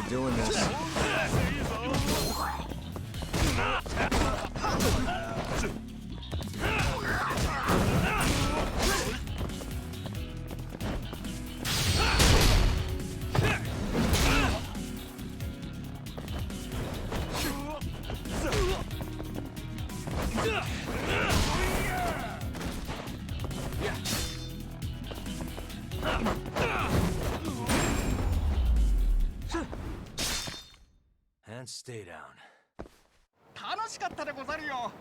doing this. And stay down. 楽しかったでござるよ。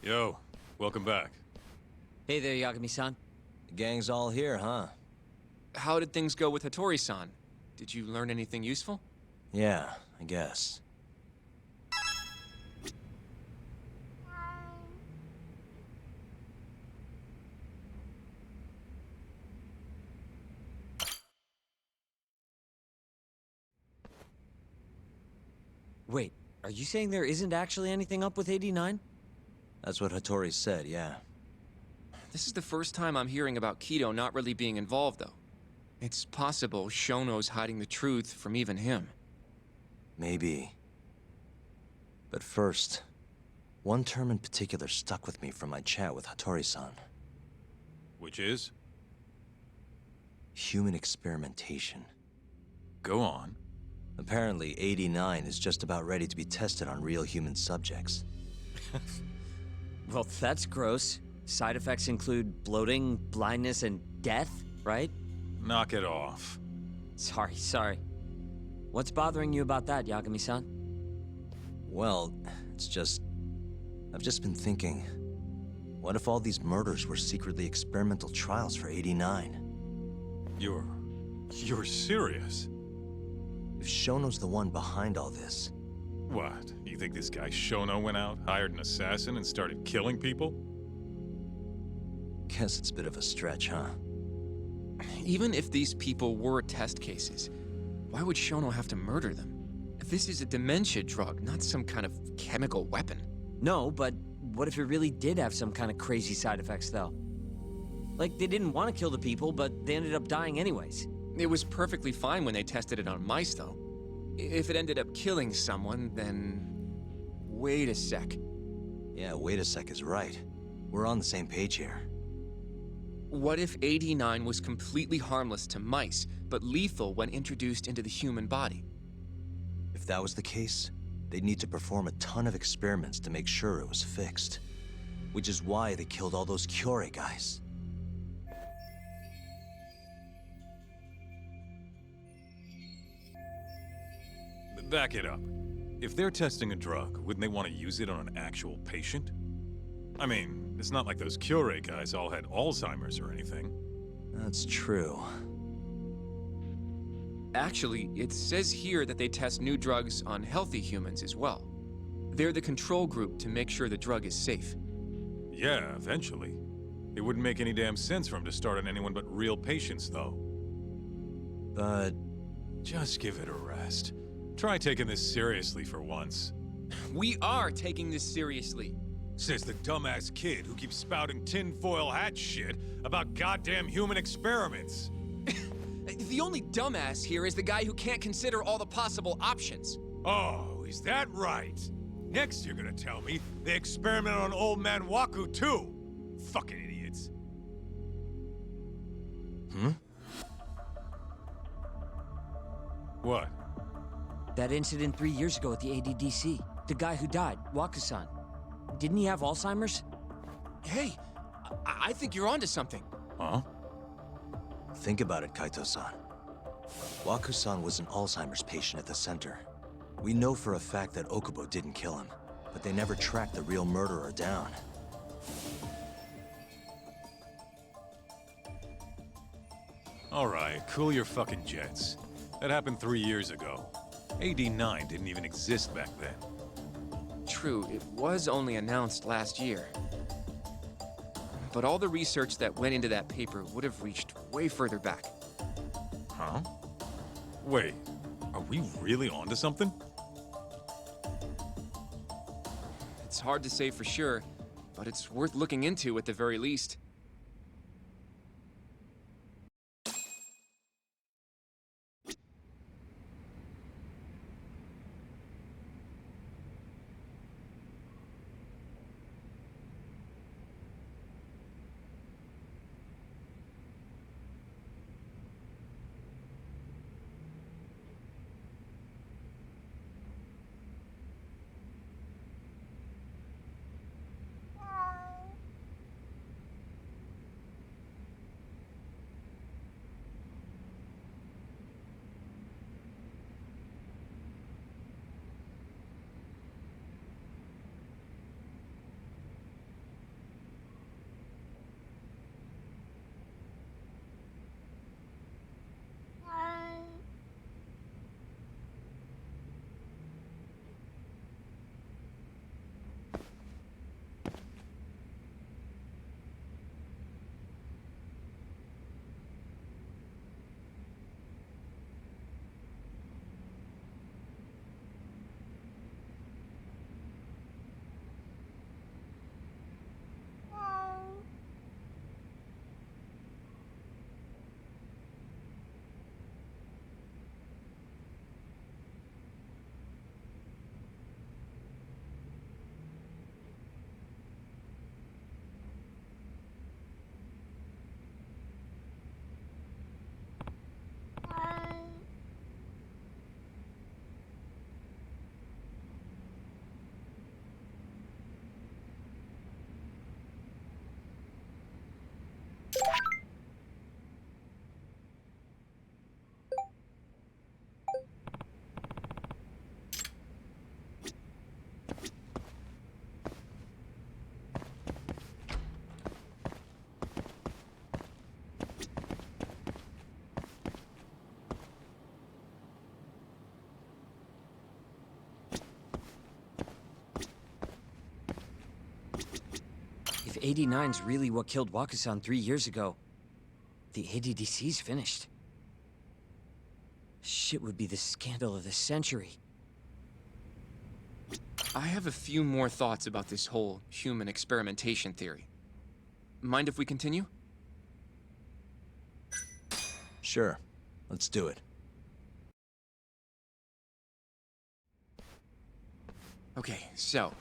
Yo, welcome back. Hey there, Yagami-san. The gang's all here, huh? How did things go with Hattori-san? Did you learn anything useful? Yeah, I guess. Wait, are you saying there isn't actually anything up with 89? That's what Hattori said, yeah. This is the first time I'm hearing about Kido not really being involved, though. It's possible Shono's hiding the truth from even him. Maybe. But first, one term in particular stuck with me from my chat with Hattori-san. Which is? Human experimentation. Go on. Apparently, 89 is just about ready to be tested on real human subjects. Well, that's gross. Side effects include bloating, blindness, and death, right? Knock it off. Sorry. What's bothering you about that, Yagami-san? Well, it's just... I've just been thinking... What if all these murders were secretly experimental trials for 89? You're serious? If Shono's the one behind all this... What? You think this guy Shono went out, hired an assassin, and started killing people? Guess it's a bit of a stretch, huh? Even if these people were test cases, why would Shono have to murder them? This is a dementia drug, not some kind of chemical weapon. No, but what if it really did have some kind of crazy side effects, though? Like, they didn't want to kill the people, but they ended up dying anyways. It was perfectly fine when they tested it on mice, though. If it ended up killing someone, then... Wait a sec. Yeah, wait a sec is right. We're on the same page here. What if 89 was completely harmless to mice, but lethal when introduced into the human body? If that was the case, they'd need to perform a ton of experiments to make sure it was fixed. Which is why they killed all those Kyorei guys. Back it up. If they're testing a drug, wouldn't they want to use it on an actual patient? I mean, it's not like those Kyorei guys all had Alzheimer's or anything. That's true. Actually, it says here that they test new drugs on healthy humans as well. They're the control group to make sure the drug is safe. Yeah, eventually. It wouldn't make any damn sense for him to start on anyone but real patients, though. But Just give it a rest. Try taking this seriously for once. We are taking this seriously. Says the dumbass kid who keeps spouting tinfoil hat shit about goddamn human experiments. The only dumbass here is the guy who can't consider all the possible options. Oh, is that right? Next you're gonna tell me they experimented on old man Waku too. Fucking idiots. What? That incident 3 years ago at the ADDC. The guy who died, Wakusan. Didn't he have Alzheimer's? Hey, I think you're onto something. Huh? think about it, Kaito-san. Waku-san was an Alzheimer's patient at the center. We know for a fact that Okubo didn't kill him, but they never tracked the real murderer down. All right, cool your fucking jets. That happened 3 years ago. AD9 didn't even exist back then. True, it was only announced last year. But all the research that went into that paper would have reached way further back. Huh? Wait, are we really onto something? It's hard to say for sure, but it's worth looking into at the very least. If 89's really what killed Wakusan 3 years ago, the ADDC's finished. Shit would be the scandal of the century. I have a few more thoughts about this whole human experimentation theory. Mind if we continue? Sure, let's do it. Okay, so...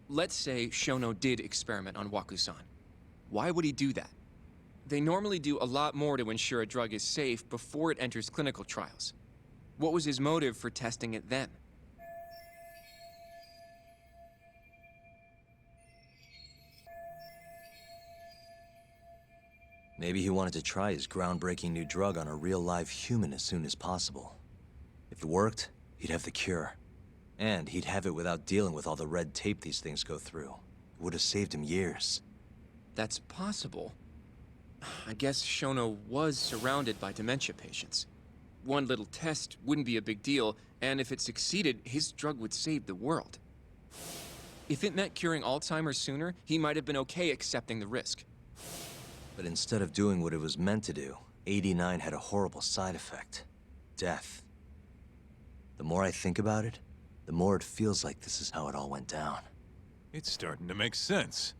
let's say Shono did experiment on Waku-san. Why would he do that? They normally do a lot more to ensure a drug is safe before it enters clinical trials. What was his motive for testing it then? Maybe he wanted to try his groundbreaking new drug on a real live human as soon as possible. If it worked, he'd have the cure. And he'd have it without dealing with all the red tape these things go through. It would have saved him years. That's possible. I guess Shono was surrounded by dementia patients. One little test wouldn't be a big deal, and if it succeeded, his drug would save the world. If it meant curing Alzheimer's sooner, he might have been okay accepting the risk. But instead of doing what it was meant to do, 89 had a horrible side effect. Death. The more I think about it, the more it feels like this is how it all went down. It's starting to make sense.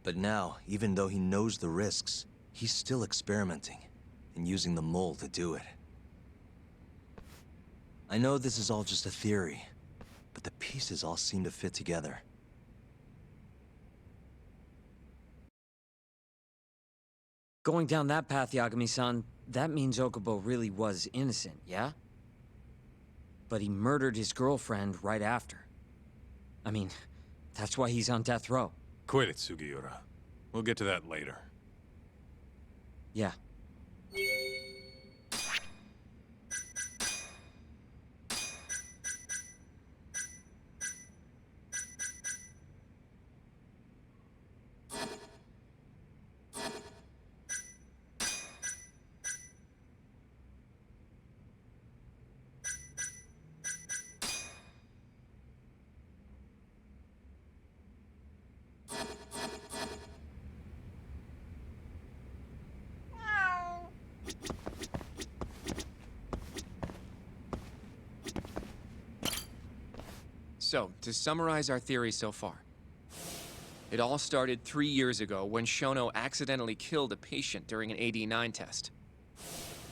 But now, even though he knows the risks, he's still experimenting and using the mole to do it. I know this is all just a theory, but the pieces all seem to fit together. Going down that path, Yagami-san, that means Okubo really was innocent, yeah? But he murdered his girlfriend right after. I mean, that's why he's on death row. Quit it, Sugiura. We'll get to that later. Yeah. So, to summarize our theory so far. It all started 3 years ago when Shono accidentally killed a patient during an AD9 test.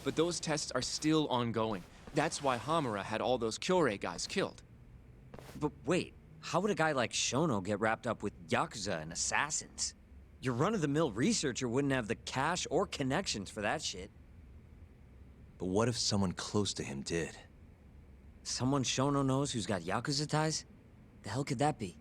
But those tests are still ongoing. That's why Hamura had all those Kyorei guys killed. But wait, how would a guy like Shono get wrapped up with Yakuza and assassins? Your run-of-the-mill researcher wouldn't have the cash or connections for that shit. But what if someone close to him did? Someone Shono knows who's got Yakuza ties? The hell could that be?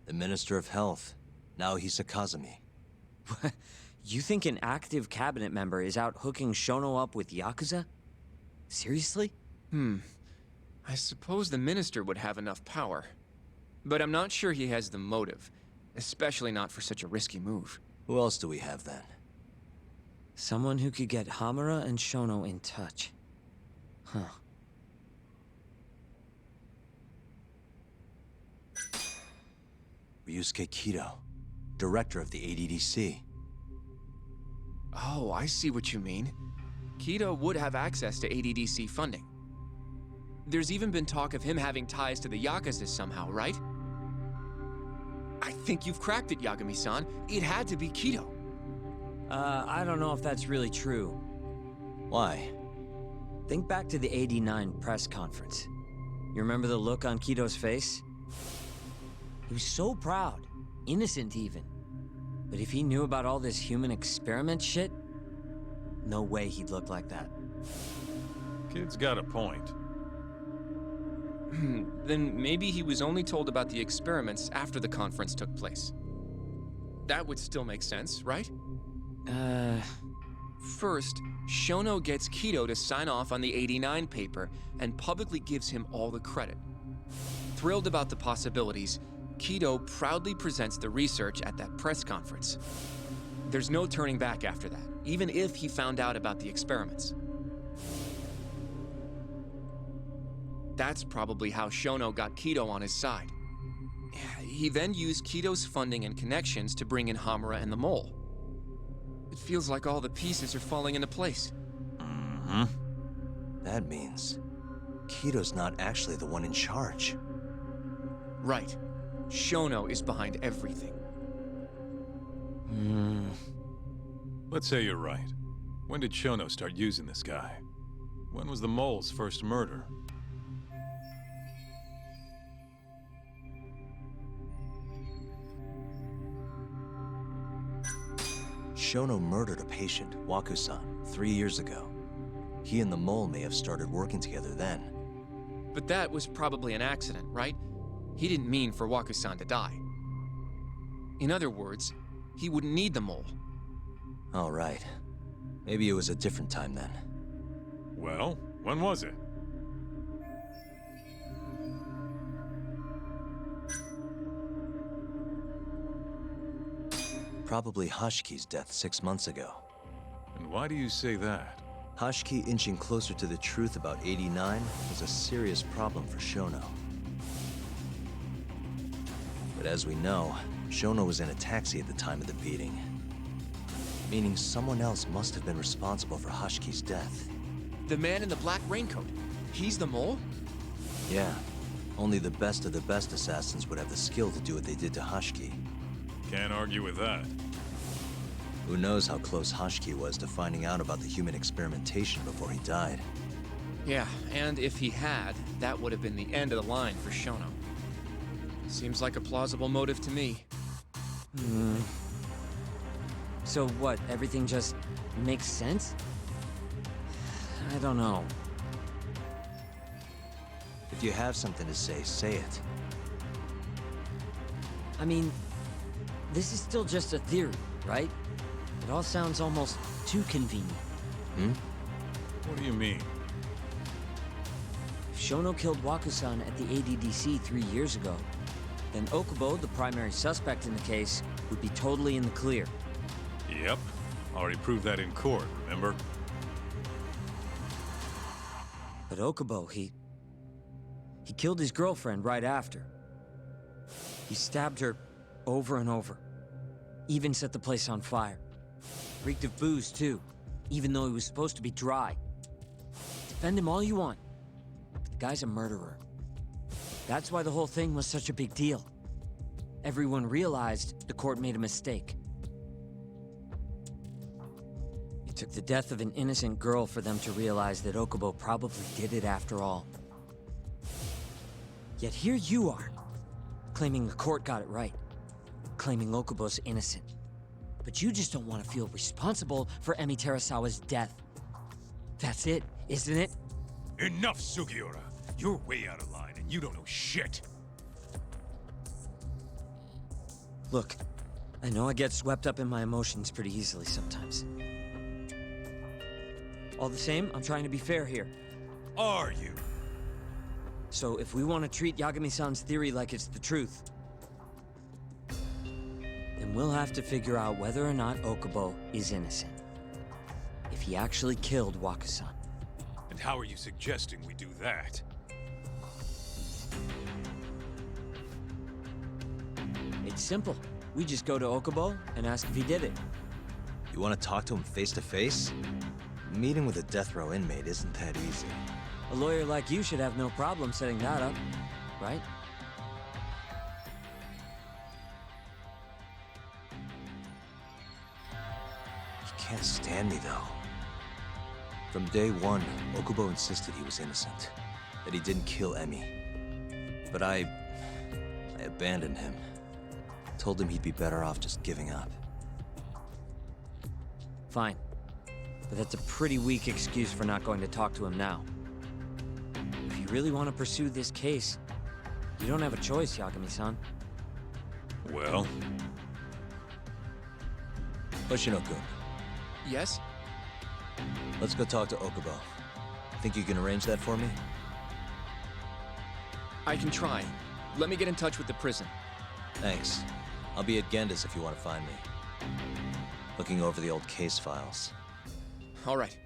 The Minister of Health. Naohisa Kazumi. You think an active cabinet member is out hooking Shono up with Yakuza? Seriously? I suppose the minister would have enough power. But I'm not sure he has the motive. Especially not for such a risky move. Who else do we have then? Someone who could get Hamura and Shono in touch. Huh. Ryusuke Kido, director of the ADDC. Oh, I see what you mean. Kido would have access to ADDC funding. There's even been talk of him having ties to the Yakuza somehow, right? I think you've cracked it, Yagami-san. It had to be Kido. I don't know if that's really true. Why? Think back to the '89 press conference. You remember the look on Kido's face? He was so proud, innocent even. But if he knew about all this human experiment shit, no way he'd look like that. Kid's got a point. Then maybe he was only told about the experiments after the conference took place. That would still make sense, right? First, Shono gets Kido to sign off on the '89 paper and publicly gives him all the credit. Thrilled about the possibilities, Kido proudly presents the research at that press conference. There's no turning back after that, even if he found out about the experiments. That's probably how Shono got Kido on his side. He then used Kido's funding and connections to bring in Hamura and the Mole. It feels like all the pieces are falling into place. That means Kido's not actually the one in charge. Right. Shono is behind everything. Let's say you're right. When did Shono start using this guy? When was the mole's first murder? Shono murdered a patient, Wakusan, 3 years ago. He and the mole may have started working together then. But that was probably an accident, right? He didn't mean for Wakusan to die. In other words, he wouldn't need the Mole. All right. Maybe it was a different time then. Well, when was it? Probably Hashki's death 6 months ago. And why do you say that? Hashki inching closer to the truth about 89 was a serious problem for Shono. But as we know, Shono was in a taxi at the time of the beating. Meaning someone else must have been responsible for Hashki's death. The man in the black raincoat. He's the mole? Yeah, only the best of the best assassins would have the skill to do what they did to Hashki. Can't argue with that. Who knows how close Hashki was to finding out about the human experimentation before he died. Yeah, and if he had, that would have been the end of the line for Shono. Seems like a plausible motive to me. So what, everything just makes sense? I don't know. If you have something to say it. I mean, this is still just a theory, right? It all sounds almost too convenient. What do you mean? If Shono killed Wakusan at the ADDC 3 years ago, then Okubo, the primary suspect in the case, would be totally in the clear. Yep. Already proved that in court, remember? But Okubo, he killed his girlfriend right after. He stabbed her over and over. Even set the place on fire. Reeked of booze, too, even though he was supposed to be dry. Defend him all you want, but the guy's a murderer. That's why the whole thing was such a big deal. Everyone realized the court made a mistake. It took the death of an innocent girl for them to realize that Okubo probably did it after all. Yet here you are, claiming the court got it right, claiming Okubo's innocent. But you just don't want to feel responsible for Emi Terasawa's death. That's it, isn't it? Enough, Sugiura! You're way out of line, and you don't know shit! Look, I know I get swept up in my emotions pretty easily sometimes. All the same, I'm trying to be fair here. Are you? So if we want to treat Yagami-san's theory like it's the truth, then we'll have to figure out whether or not Okubo is innocent. If he actually killed Wakusan. And how are you suggesting we do that? It's simple. We just go to Okubo and ask if he did it. You want to talk to him face to face? Meeting with a death row inmate isn't that easy. A lawyer like you should have no problem setting that up, right? He can't stand me, though. From day one, Okubo insisted he was innocent, that he didn't kill Emi. But I abandoned him. Told him he'd be better off just giving up. Fine. But that's a pretty weak excuse for not going to talk to him now. If you really want to pursue this case, you don't have a choice, Yagami-san. Well, Hoshino-kun, Yes? let's go talk to Okubo. Think you can arrange that for me? I can try. Let me get in touch with the prison. Thanks. I'll be at Genda's if you want to find me. Looking over the old case files. All right.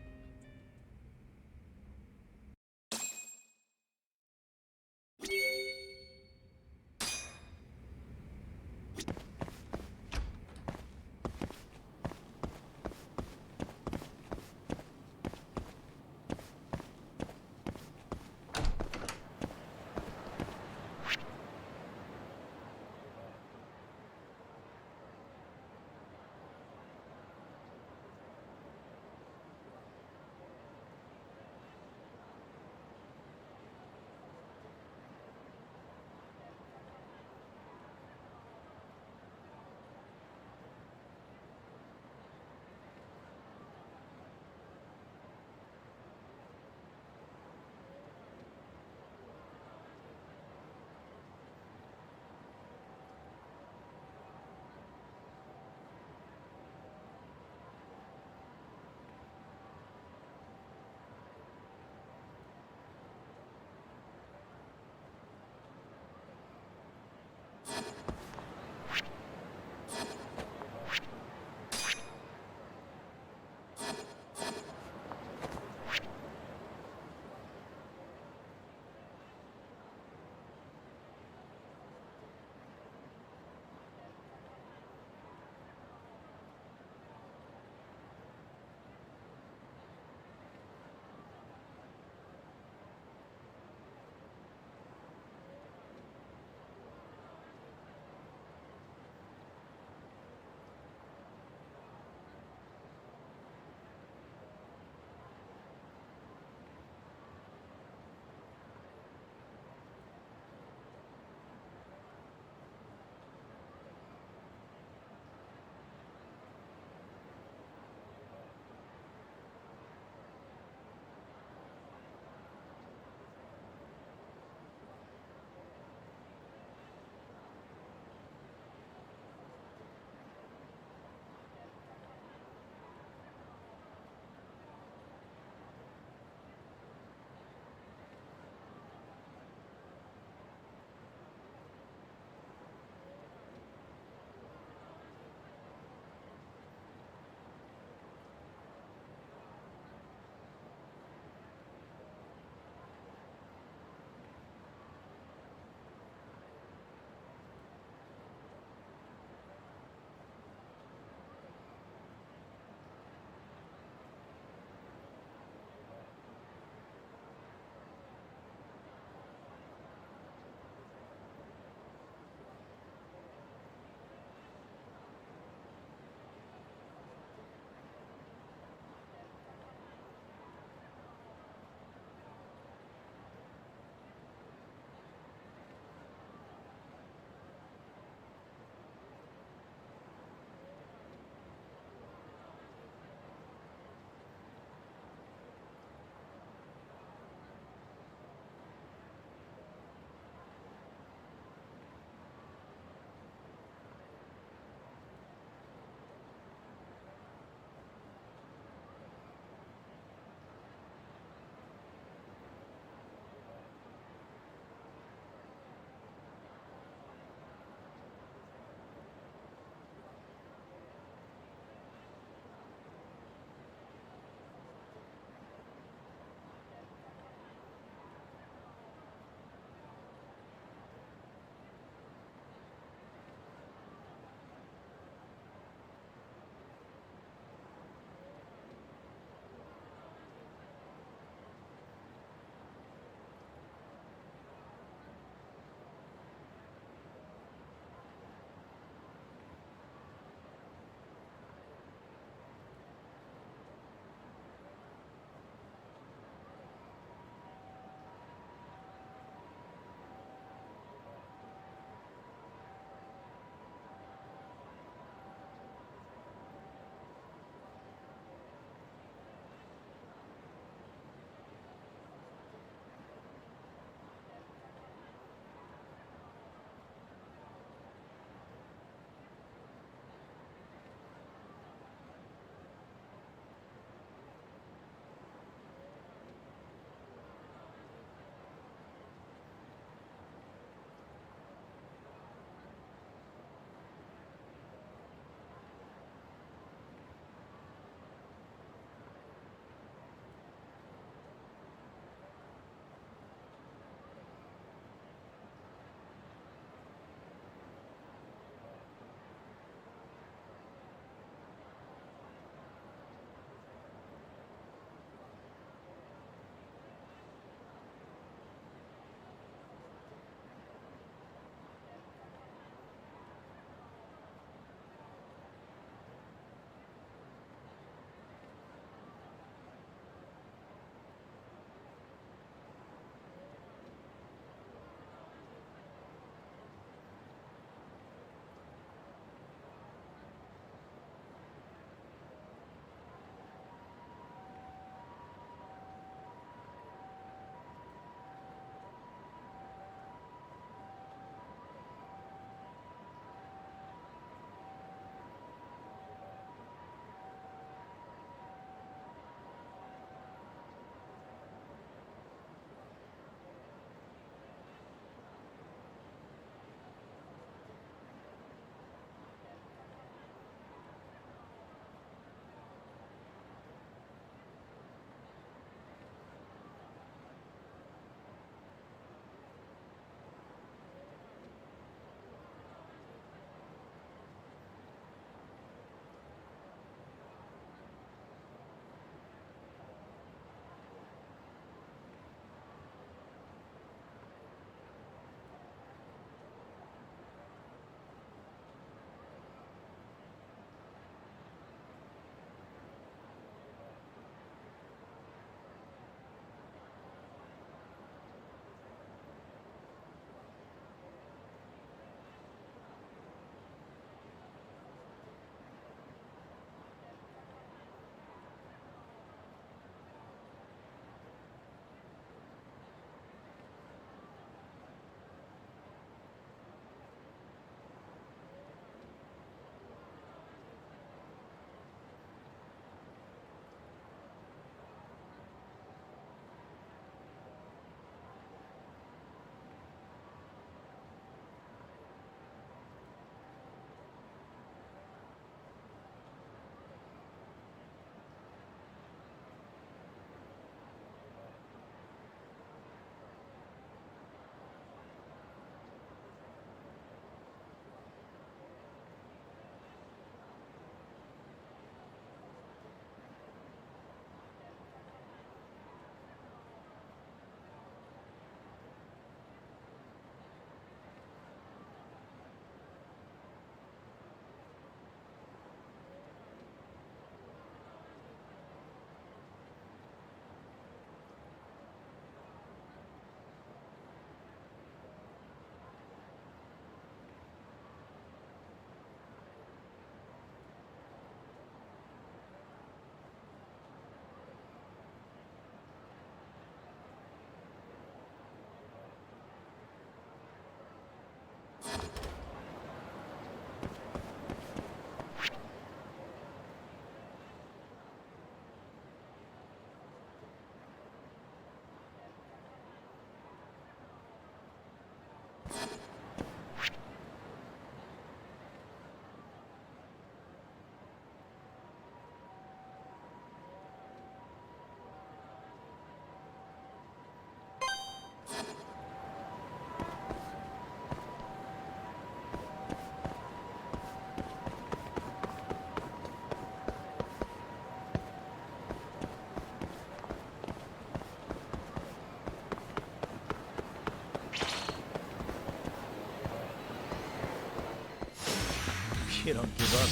You don't give up.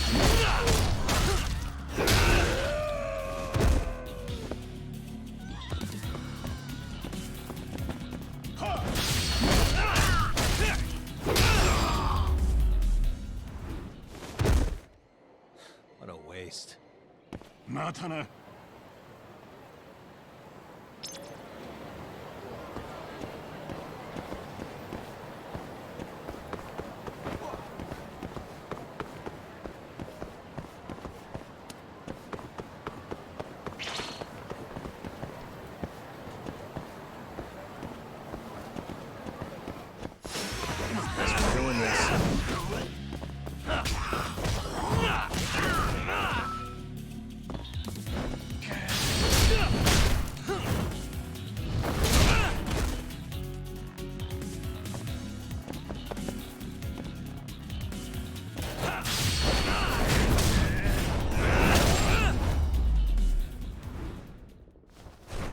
What a waste. またな。Doing this.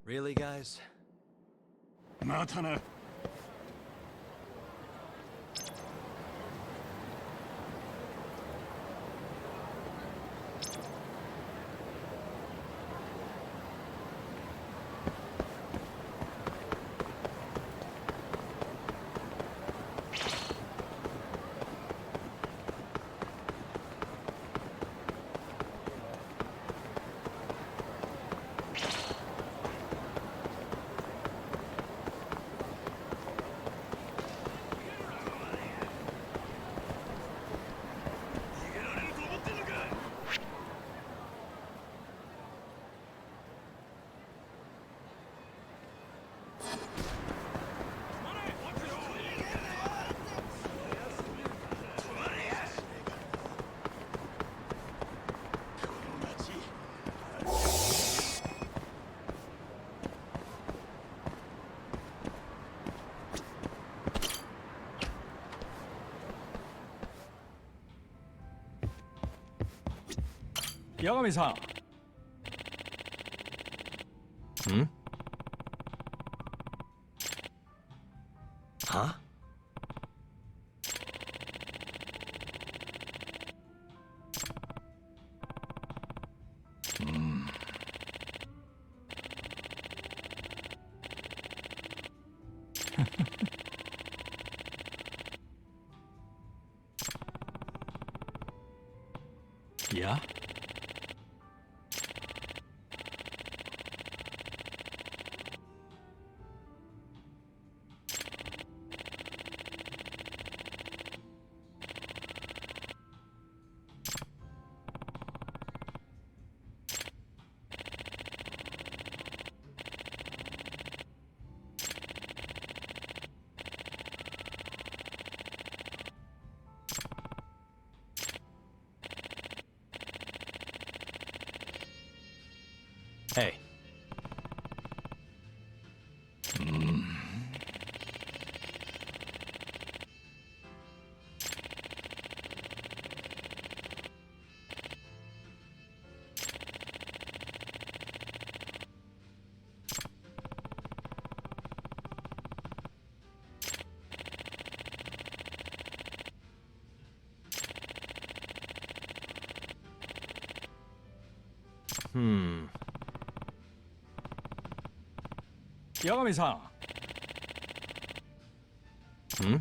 Really, guys? またな。八神さん。Hmm? Huh? Hmm. いや。Hey. Hmm. 八神さん。Hmm?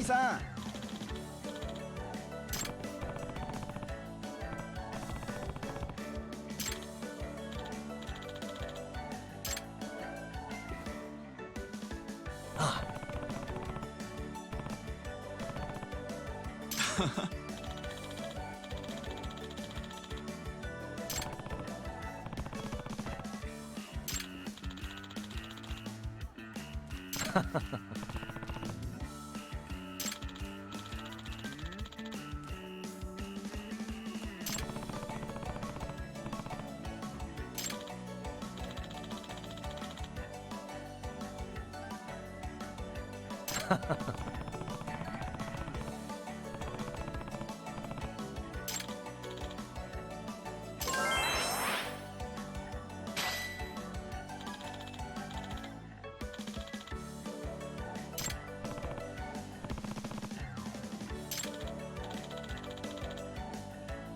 神さん。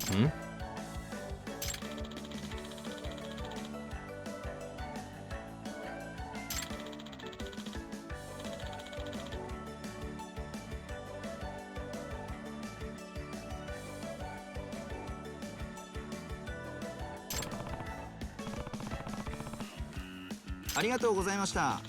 Hmm? Arigatou ありがとうございました。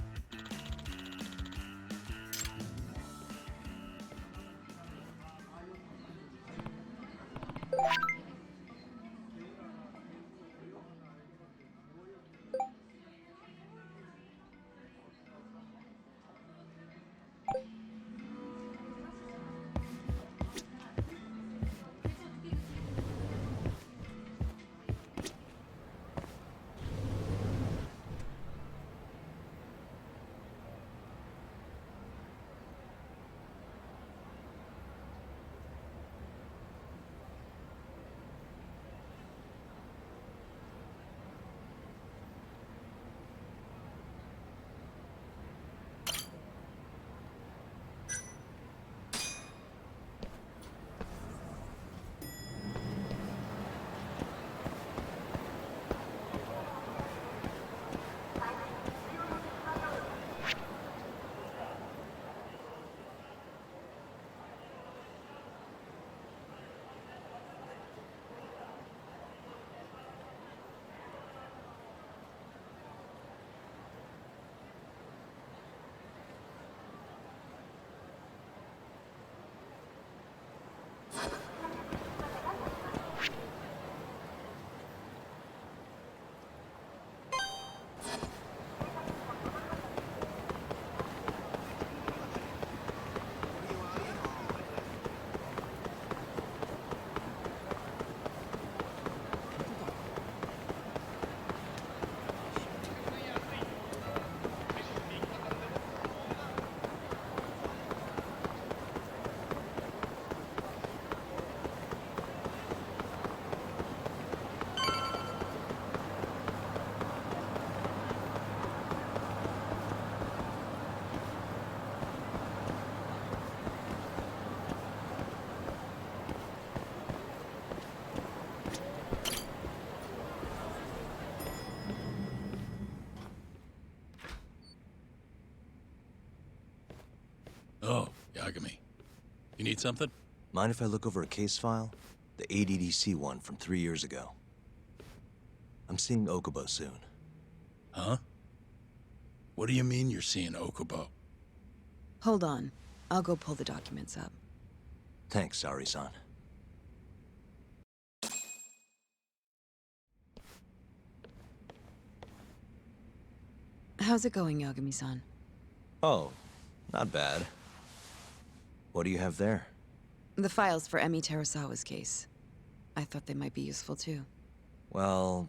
Oh, Yagami. You need something? Mind if I look over a case file? The ADDC one from 3 years ago. I'm seeing Okubo soon. Huh? What do you mean you're seeing Okubo? Hold on. I'll go pull the documents up. Thanks, Ari-san. How's it going, Yagami-san? Oh, not bad. What do you have there? The files for Emi Terasawa's case. I thought they might be useful too. Well,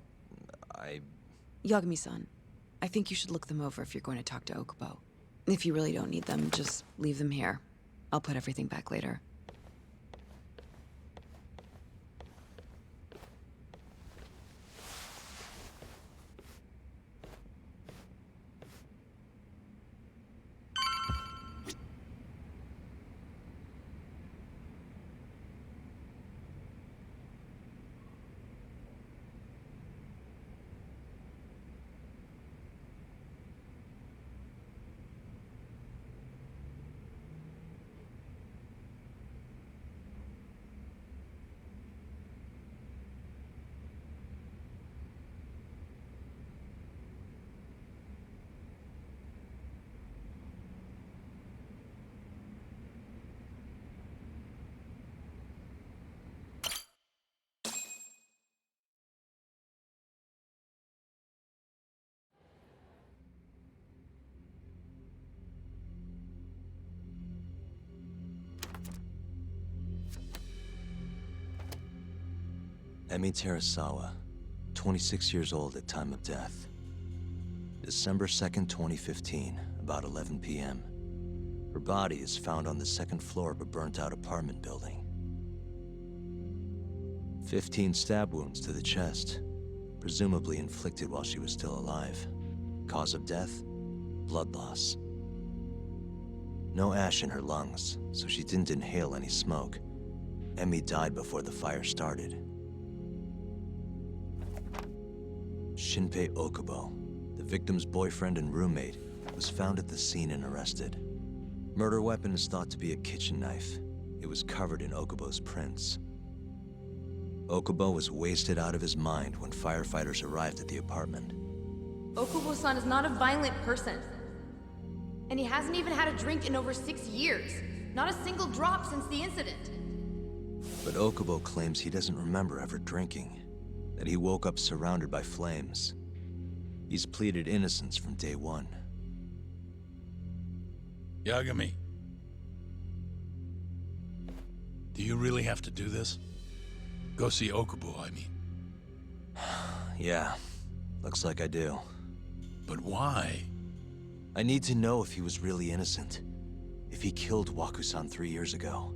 Yagami-san, I think you should look them over if you're going to talk to Okubo. If you really don't need them, just leave them here. I'll put everything back later. Emi Terasawa, 26 years old at time of death. December 2nd, 2015, about 11 p.m. Her body is found on the second floor of a burnt-out apartment building. 15 stab wounds to the chest, presumably inflicted while she was still alive. Cause of death? Blood loss. No ash in her lungs, so she didn't inhale any smoke. Emi died before the fire started. Shinpei Okubo, the victim's boyfriend and roommate, was found at the scene and arrested. Murder weapon is thought to be a kitchen knife. It was covered in Okubo's prints. Okubo was wasted out of his mind when firefighters arrived at the apartment. Okubo-san is not a violent person. And he hasn't even had a drink in over 6 years. Not a single drop since the incident. But Okubo claims he doesn't remember ever drinking, that he woke up surrounded by flames. He's pleaded innocence from day one. Yagami. Do you really have to do this? Go see Okubo, I mean. Yeah, looks like I do. But why? I need to know if he was really innocent. If he killed Waku-san 3 years ago.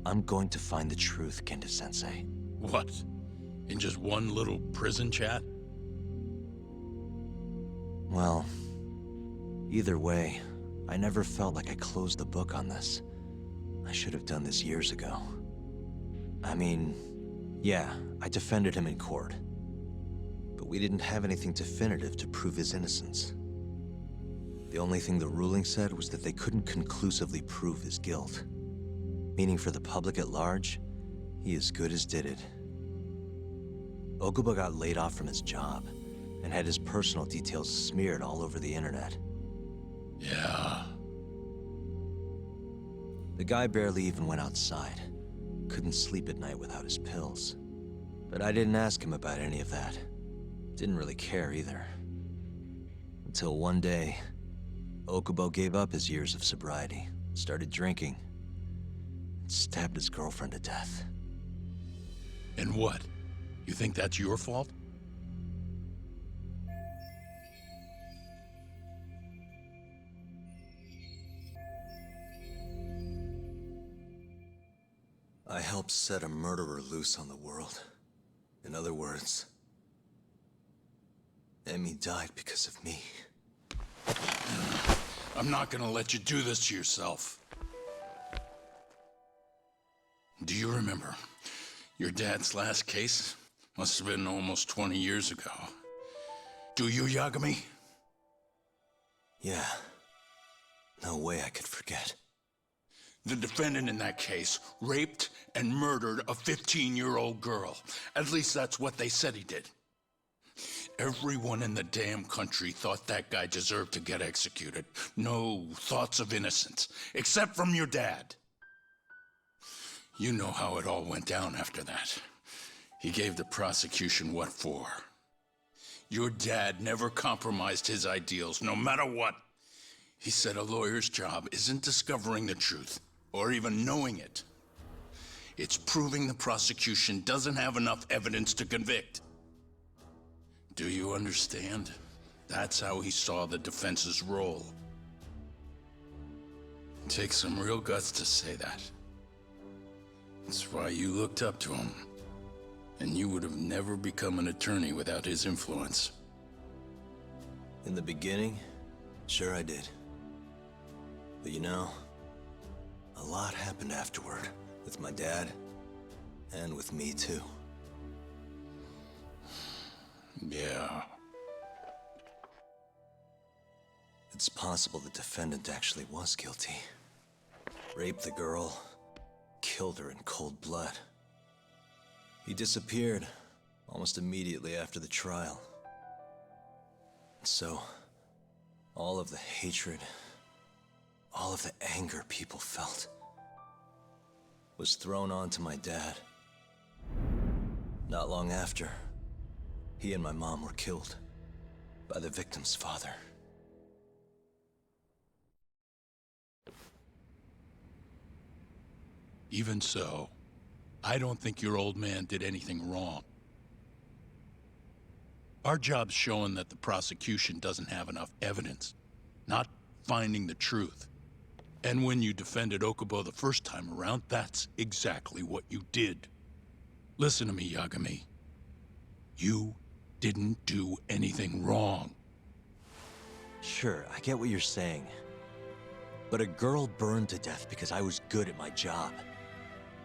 I'm going to find the truth, Kenta-sensei. What? In just one little prison chat? Well, either way, I never felt like I closed the book on this. I should have done this years ago. I mean, yeah, I defended him in court. But we didn't have anything definitive to prove his innocence. The only thing the ruling said was that they couldn't conclusively prove his guilt. Meaning for the public at large, he as good as did it. Okubo got laid off from his job, and had his personal details smeared all over the internet. Yeah. The guy barely even went outside. Couldn't sleep at night without his pills. But I didn't ask him about any of that. Didn't really care either. Until one day, Okubo gave up his years of sobriety, started drinking, and stabbed his girlfriend to death. And what? You think that's your fault? I helped set a murderer loose on the world. In other words, Emi died because of me. I'm not gonna let you do this to yourself. Do you remember your dad's last case? Must have been almost 20 years ago. Do you, Yagami? Yeah. No way I could forget. The defendant in that case raped and murdered a 15-year-old girl. At least that's what they said he did. Everyone in the damn country thought that guy deserved to get executed. No thoughts of innocence, except from your dad. You know how it all went down after that. He gave the prosecution what for. Your dad never compromised his ideals, no matter what. He said a lawyer's job isn't discovering the truth, or even knowing it. It's proving the prosecution doesn't have enough evidence to convict. Do you understand? That's how he saw the defense's role. It takes some real guts to say that. That's why you looked up to him. And you would have never become an attorney without his influence. In the beginning, sure I did. But you know, a lot happened afterward, with my dad, and with me too. Yeah. It's possible the defendant actually was guilty. Raped the girl, killed her in cold blood. He disappeared almost immediately after the trial. So, all of the hatred, all of the anger people felt was thrown onto my dad. Not long after, he and my mom were killed by the victim's father. Even so, I don't think your old man did anything wrong. Our job's showing that the prosecution doesn't have enough evidence, not finding the truth. And when you defended Okubo the first time around, that's exactly what you did. Listen to me, Yagami. You didn't do anything wrong. Sure, I get what you're saying. But a girl burned to death because I was good at my job.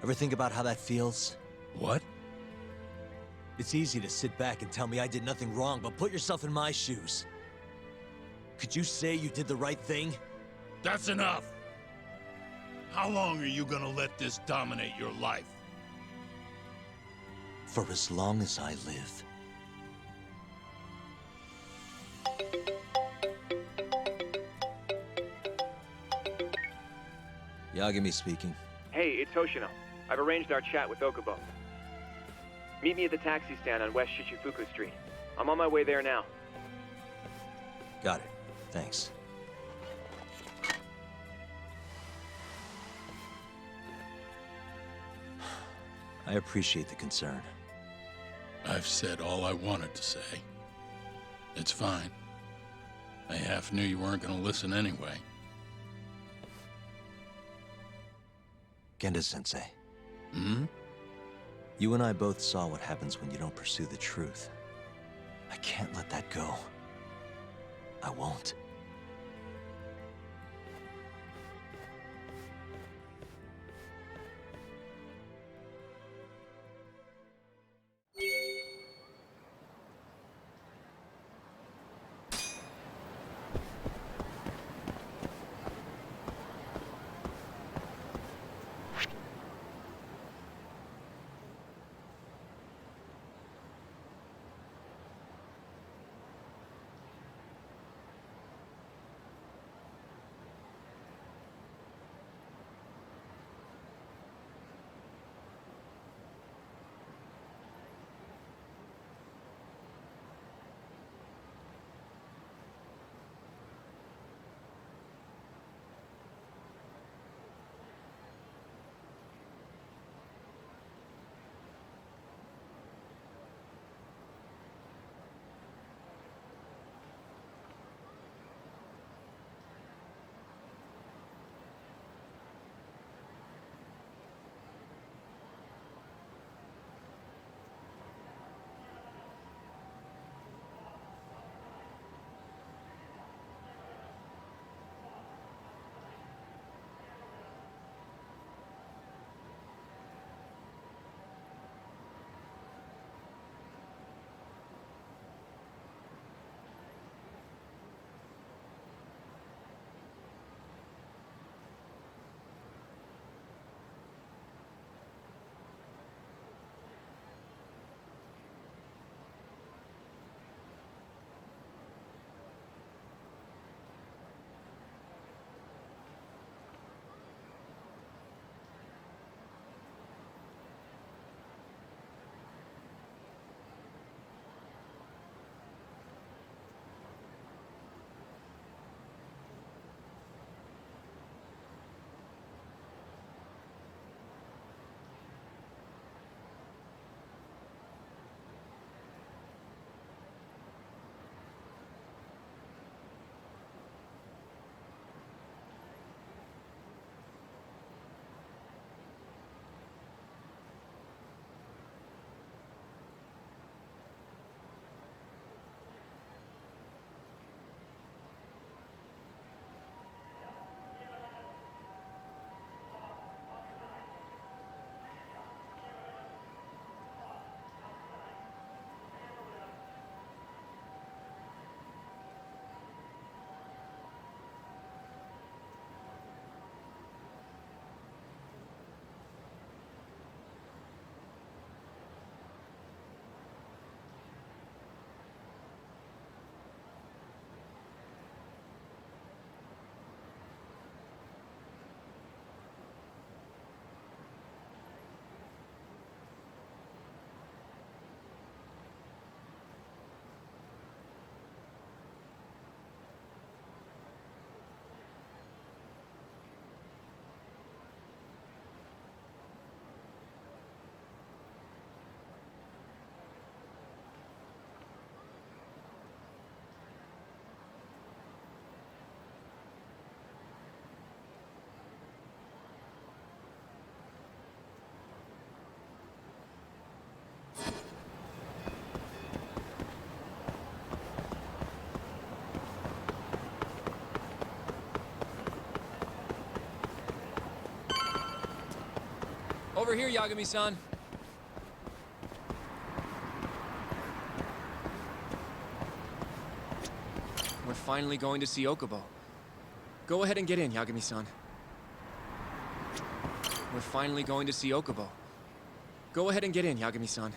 Ever think about how that feels? What? It's easy to sit back and tell me I did nothing wrong, but put yourself in my shoes. Could you say you did the right thing? That's enough! How long are you gonna let this dominate your life? For as long as I live. Yagami speaking. Hey, it's Hoshino. I've arranged our chat with Okubo. Meet me at the taxi stand on West Shichifuku Street. I'm on my way there now. Got it. Thanks. I appreciate the concern. I've said all I wanted to say. It's fine. I half knew you weren't gonna listen anyway. Genda-sensei. Hmm? You and I both saw what happens when you don't pursue the truth. I can't let that go. I won't. Over here, Yagami-san. We're finally going to see Okubo. Go ahead and get in, Yagami-san. We're finally going to see Okubo. Go ahead and get in, Yagami-san.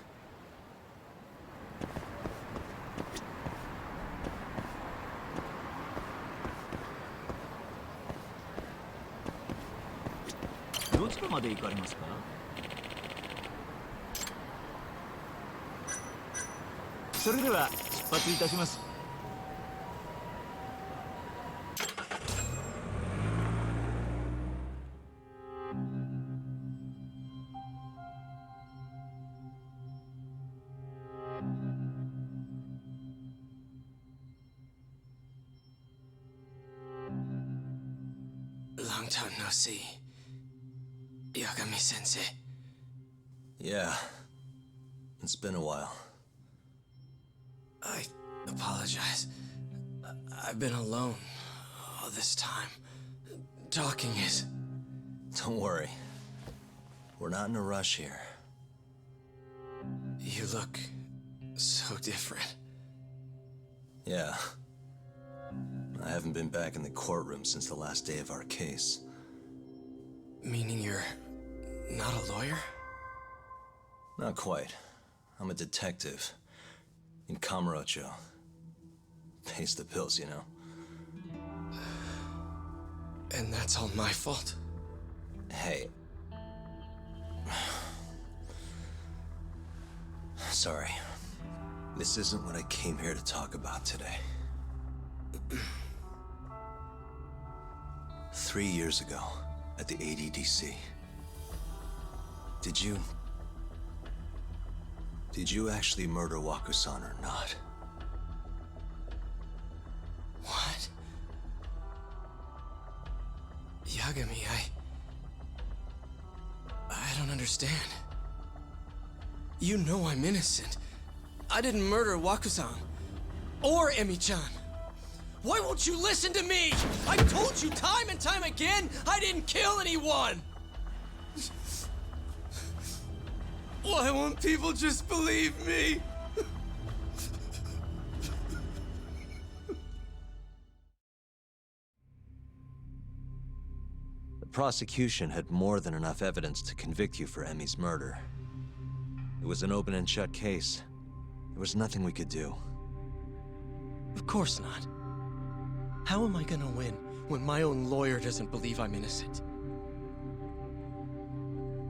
Long time no see. Yagami-sensei. Yeah. It's been a while. I apologize. I've been alone all this time. Talking is... Don't worry. We're not in a rush here. You look so different. Yeah. I haven't been back in the courtroom since the last day of our case. Meaning you're not a lawyer? Not quite. I'm a detective. In Kamurocho. Pays the bills, you know. And that's all my fault? Hey. Sorry. This isn't what I came here to talk about today. 3 years ago, at the ADDC. Did you actually murder Waku-san or not? What? Yagami, I don't understand. You know I'm innocent. I didn't murder Waku-san. Or Emi-chan. Why won't you listen to me? I've told you time and time again, I didn't kill anyone! Why won't people just believe me? The prosecution had more than enough evidence to convict you for Emi's murder. It was an open and shut case. There was nothing we could do. Of course not. How am I gonna win when my own lawyer doesn't believe I'm innocent?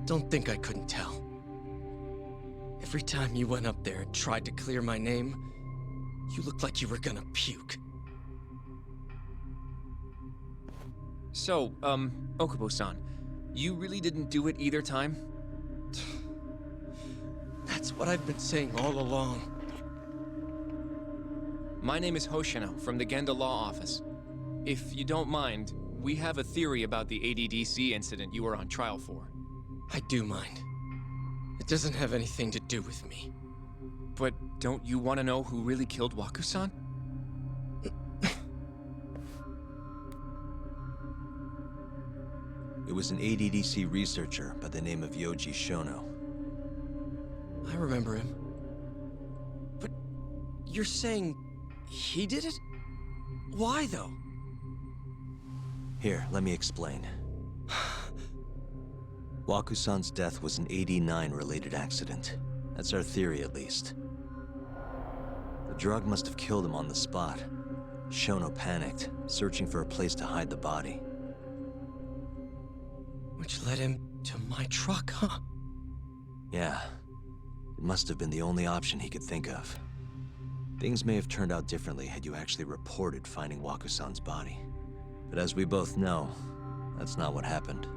Don't think I couldn't tell. Every time you went up there and tried to clear my name, you looked like you were gonna puke. So, Okubo-san, you really didn't do it either time? That's what I've been saying all along. My name is Hoshino from the Genda Law Office. If you don't mind, we have a theory about the ADDC incident you were on trial for. I do mind. It doesn't have anything to do with me. But don't you want to know who really killed Waku-san? It was an ADDC researcher by the name of Yoji Shono. I remember him. But you're saying he did it? Why, though? Here, let me explain. Waku-san's death was an 89-related accident. That's our theory, at least. The drug must have killed him on the spot. Shono panicked, searching for a place to hide the body. Which led him to my truck, huh? Yeah. It must have been the only option he could think of. Things may have turned out differently had you actually reported finding Waku-san's body. But as we both know, that's not what happened.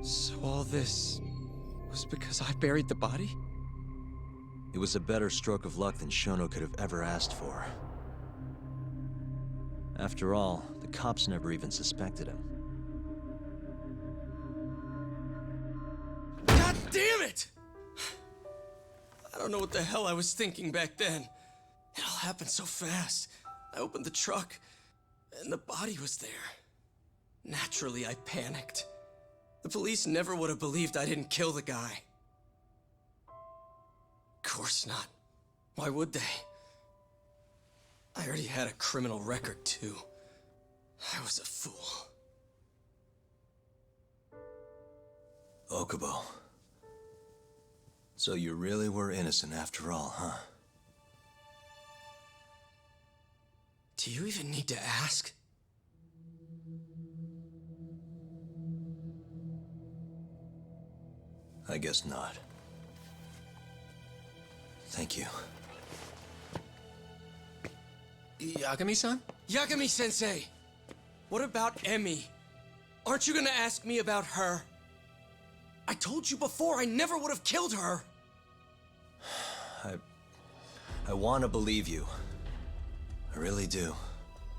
So all this was because I buried the body? It was a better stroke of luck than Shono could have ever asked for. After all, the cops never even suspected him. God damn it! I don't know what the hell I was thinking back then. It all happened so fast. I opened the truck, and the body was there. Naturally, I panicked. The police never would have believed I didn't kill the guy. Of course not. Why would they? I already had a criminal record, too. I was a fool. Okubo. So you really were innocent after all, huh? Do you even need to ask? I guess not. Thank you. Yagami-san? Yagami-sensei! What about Emmy? Aren't you gonna ask me about her? I told you before I never would have killed her! I want to believe you. I really do.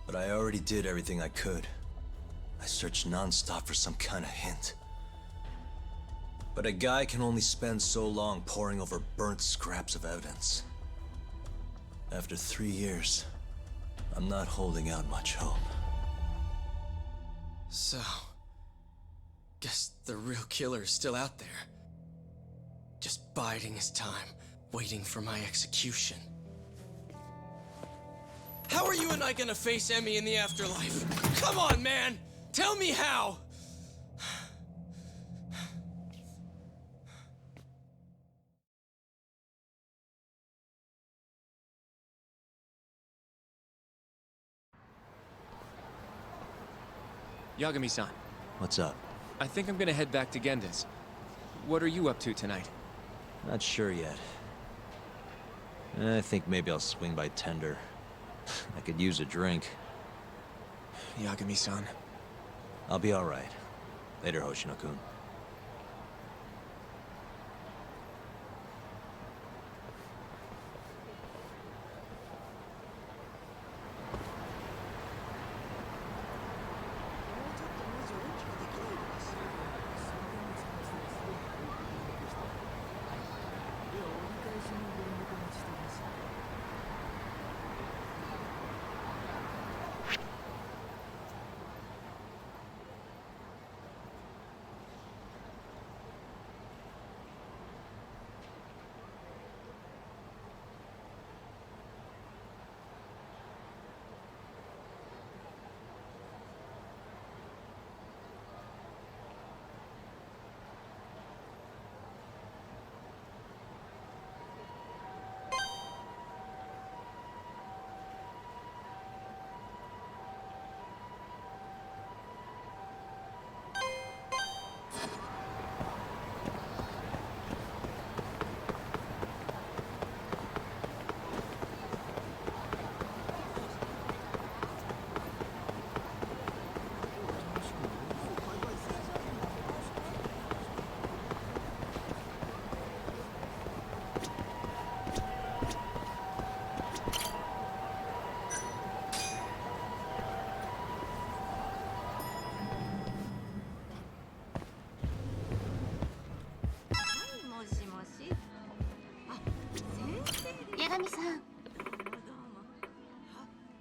But I already did everything I could. I searched non-stop for some kind of hint. But a guy can only spend so long poring over burnt scraps of evidence. After 3 years, I'm not holding out much hope. So... guess the real killer is still out there. Just biding his time, waiting for my execution. How are you and I gonna face Emmy in the afterlife? Come on, man! Tell me how! Yagami-san, What's up? I think I'm gonna head back to Genda's. What are you up to tonight? Not sure yet. I think maybe I'll swing by Tender. I could use a drink. Yagami-san. I'll be alright. Later, Hoshino-kun.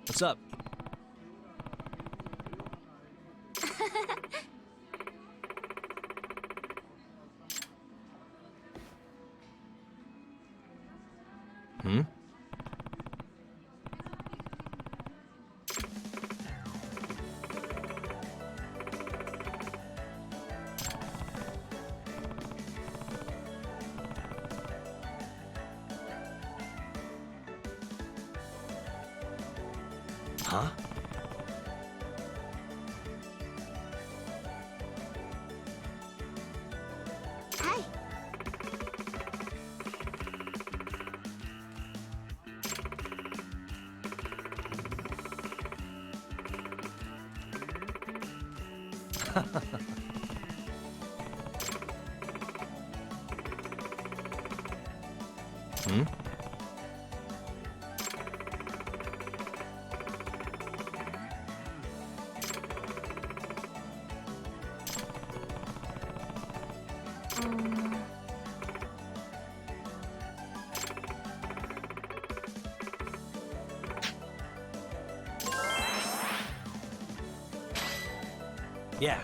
What's up? Hmm? Huh? Hi. Hmm? Yeah.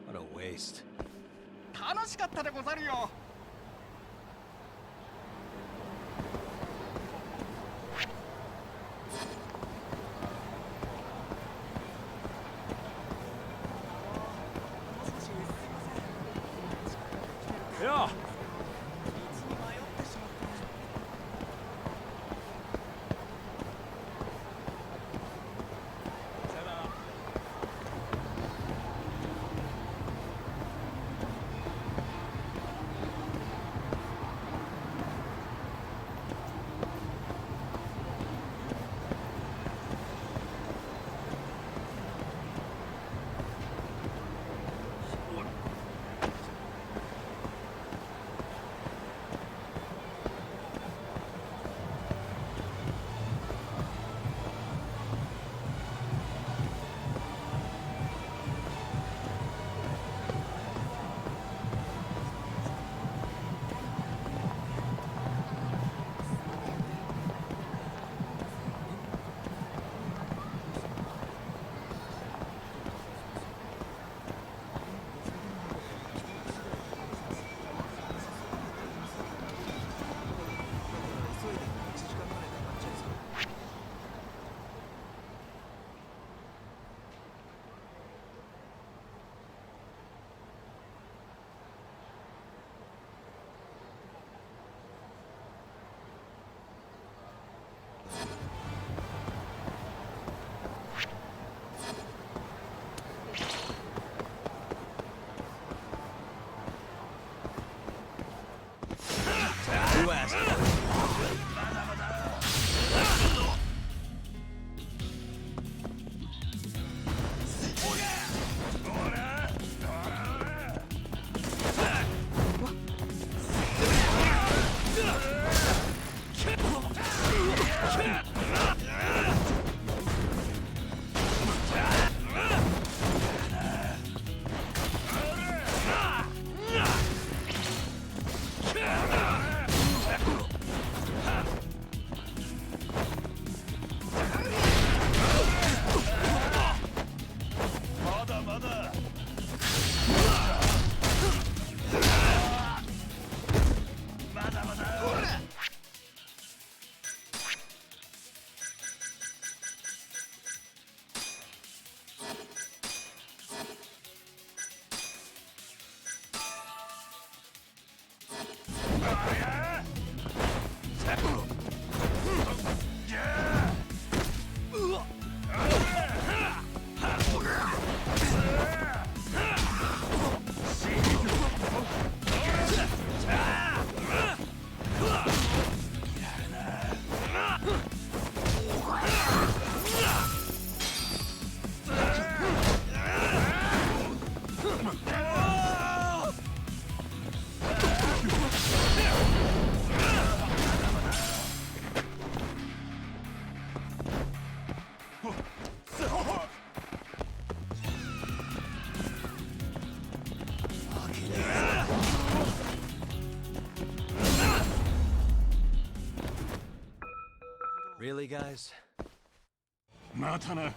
What a waste. 楽しかったでござるよ。いや。guys. またな。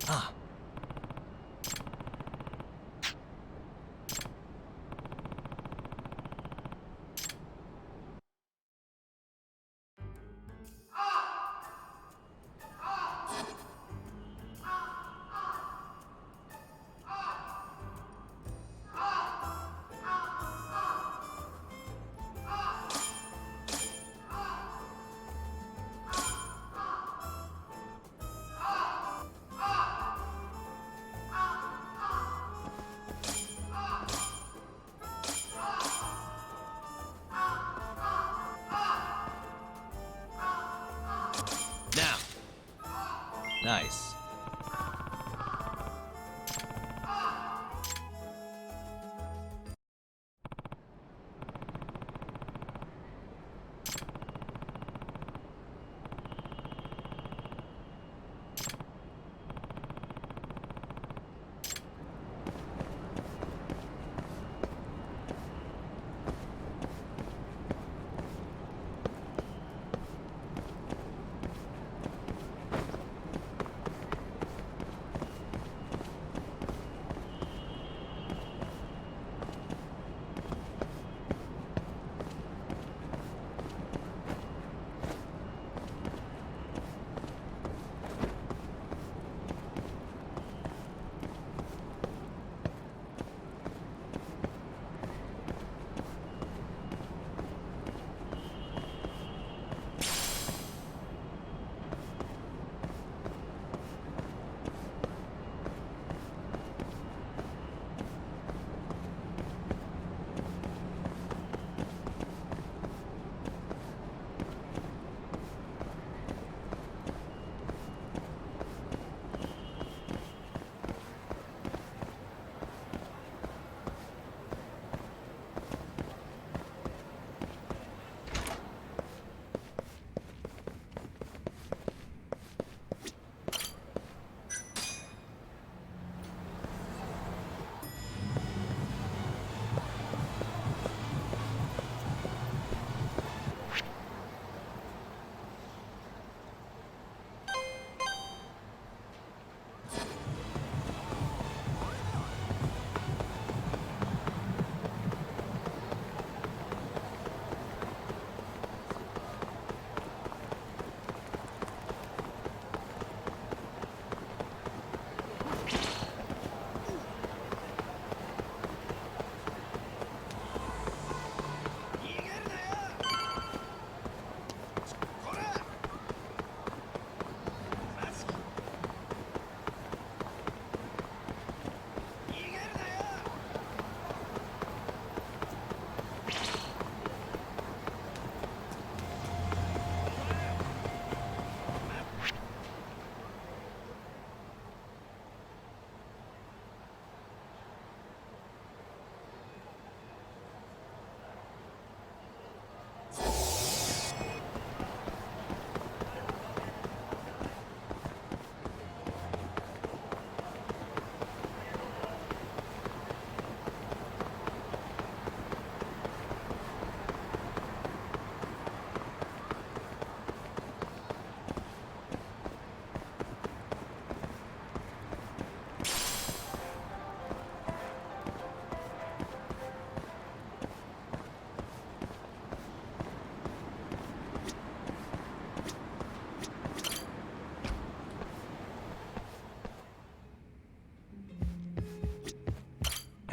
Ah. Now. Nice.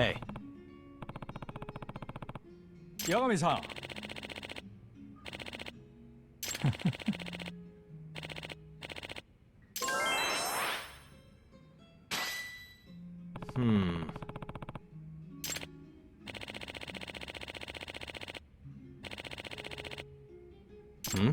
Hey. 八神さん。Hmm?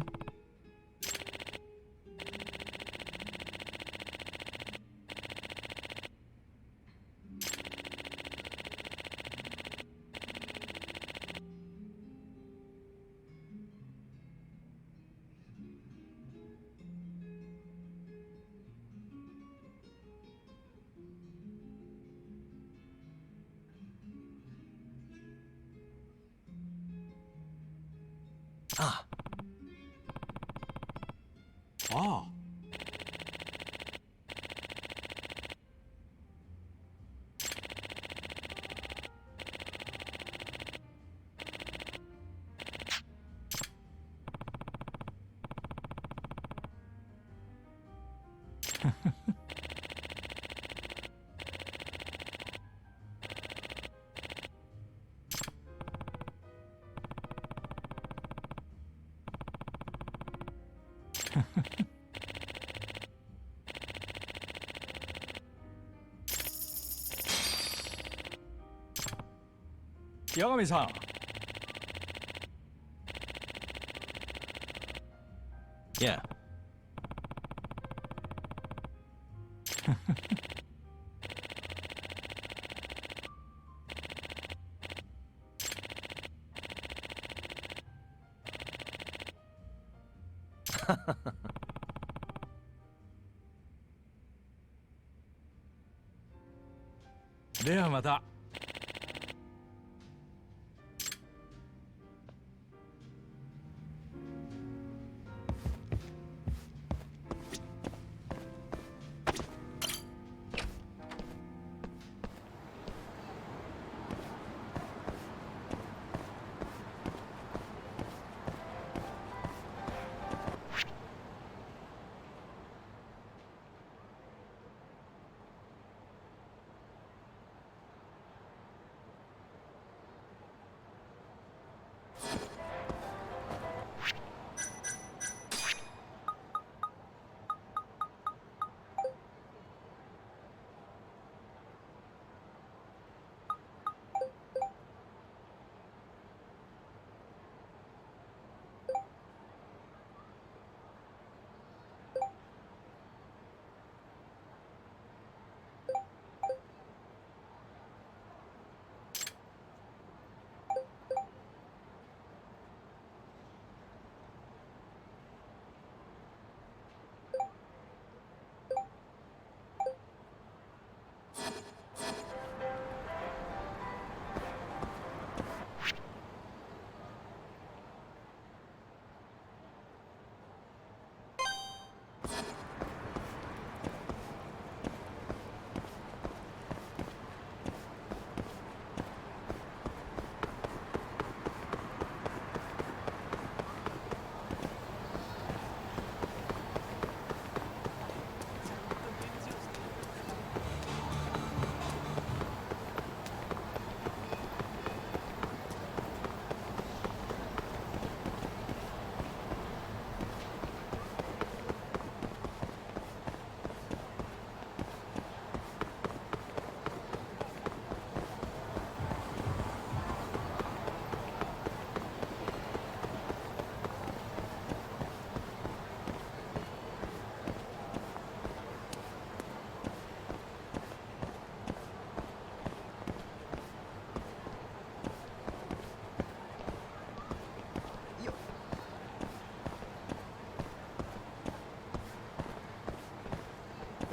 Ah. 아, 야가미-상. Yeah. 내야마다.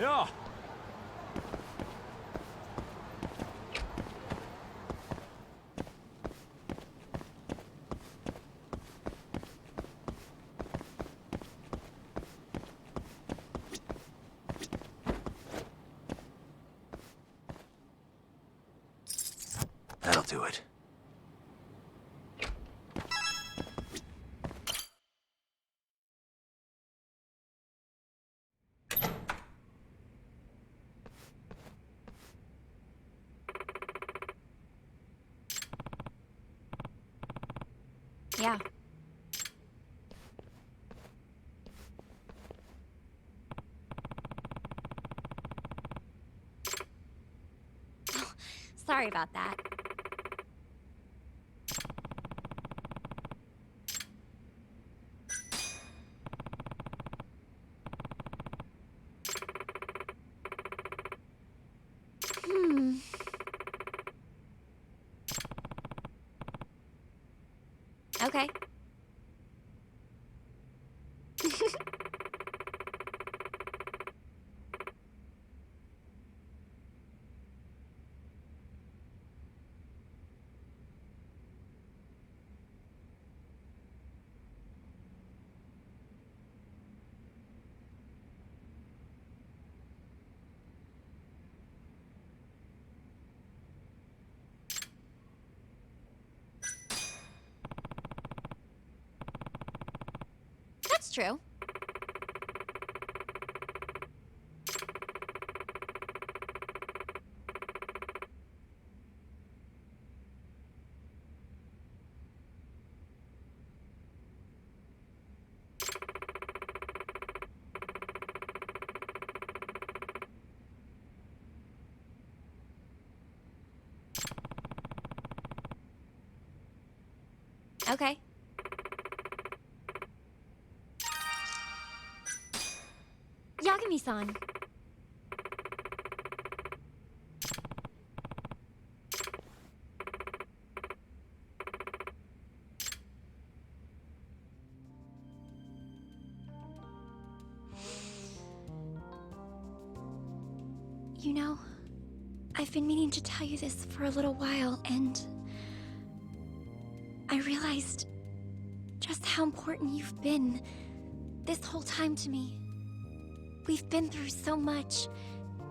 야! That'll do it. Yeah. Sorry about that. Okay. That's true. Okay. Yagami-san. You know, I've been meaning to tell you this for a little while, and I realized just how important you've been this whole time to me. We've been through so much.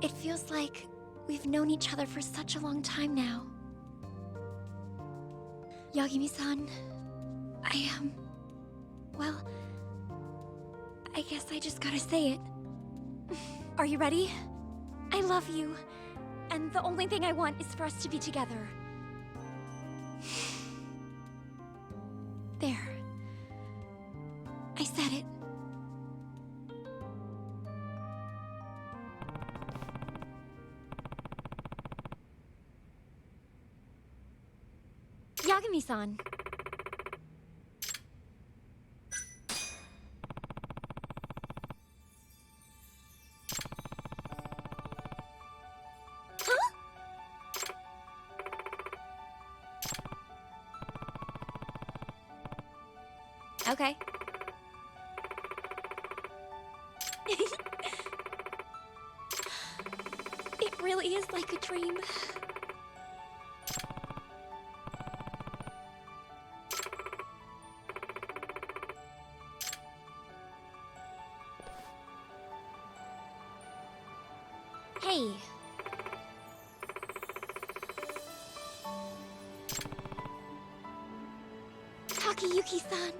It feels like we've known each other for such a long time now. Yagami-san, well, I guess I just gotta say it. Are you ready? I love you, and the only thing I want is for us to be together. There. I said it. Yagami-san. Huh? Okay. It really is like a dream. Hey. Takayuki-san.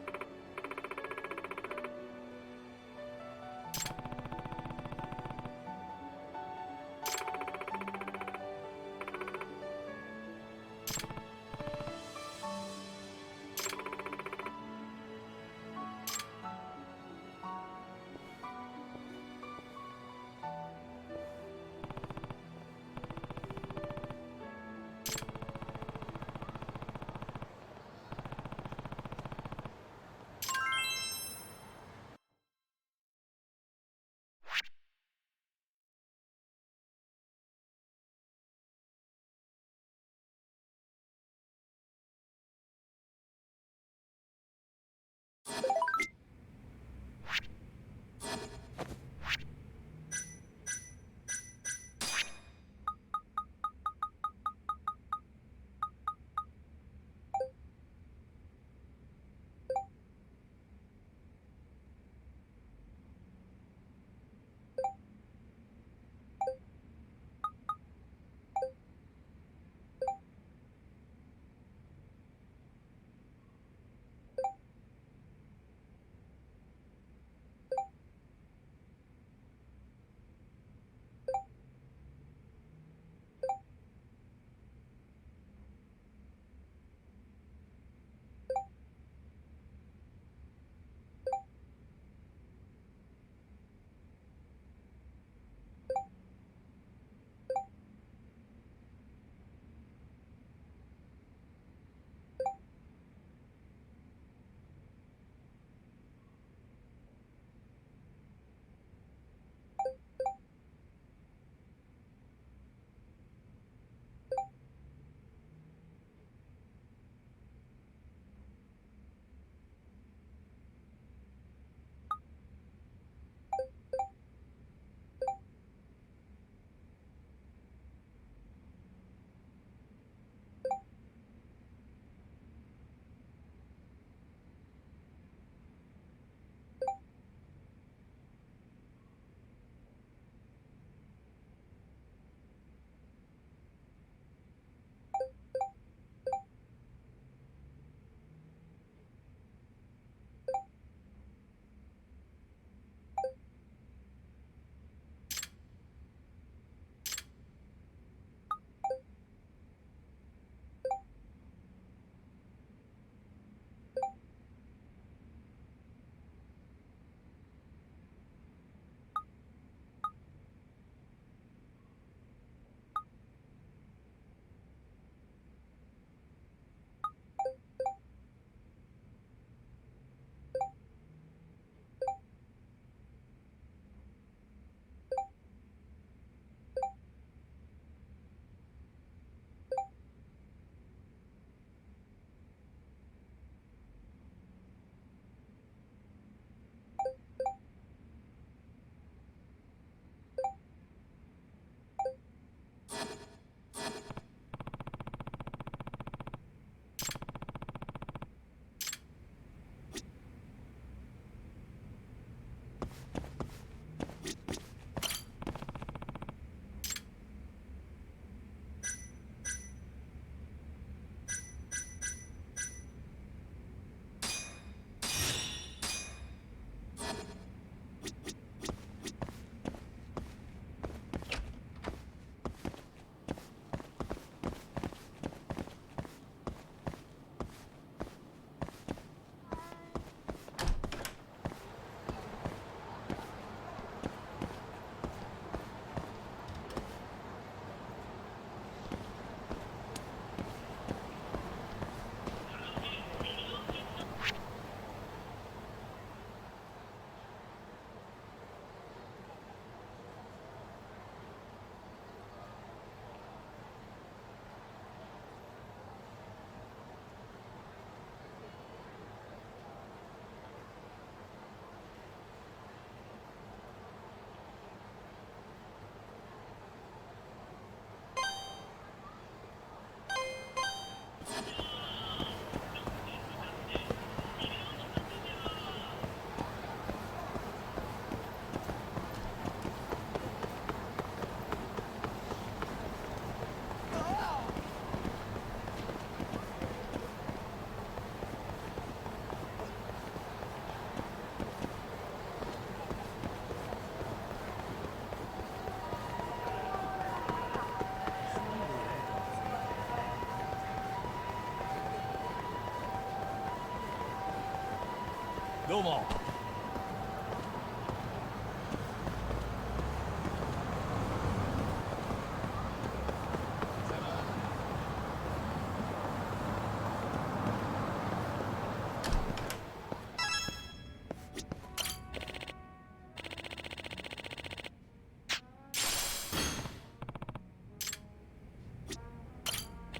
どうも。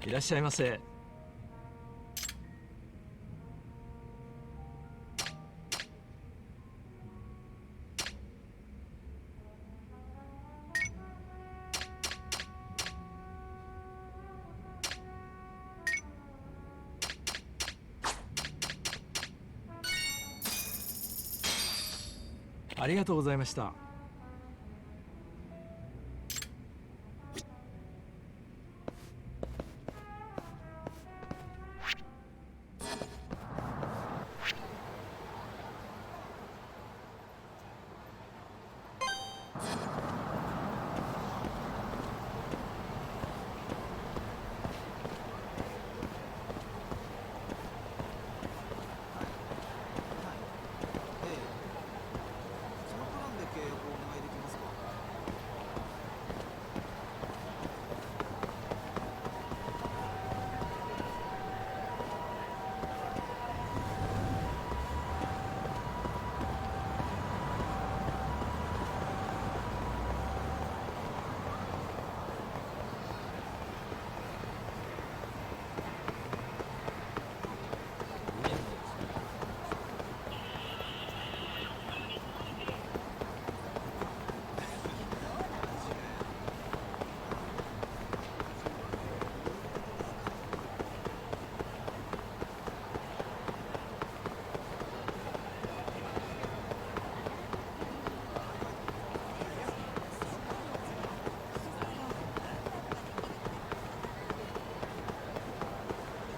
いらっしゃいませ。ありがとうございました。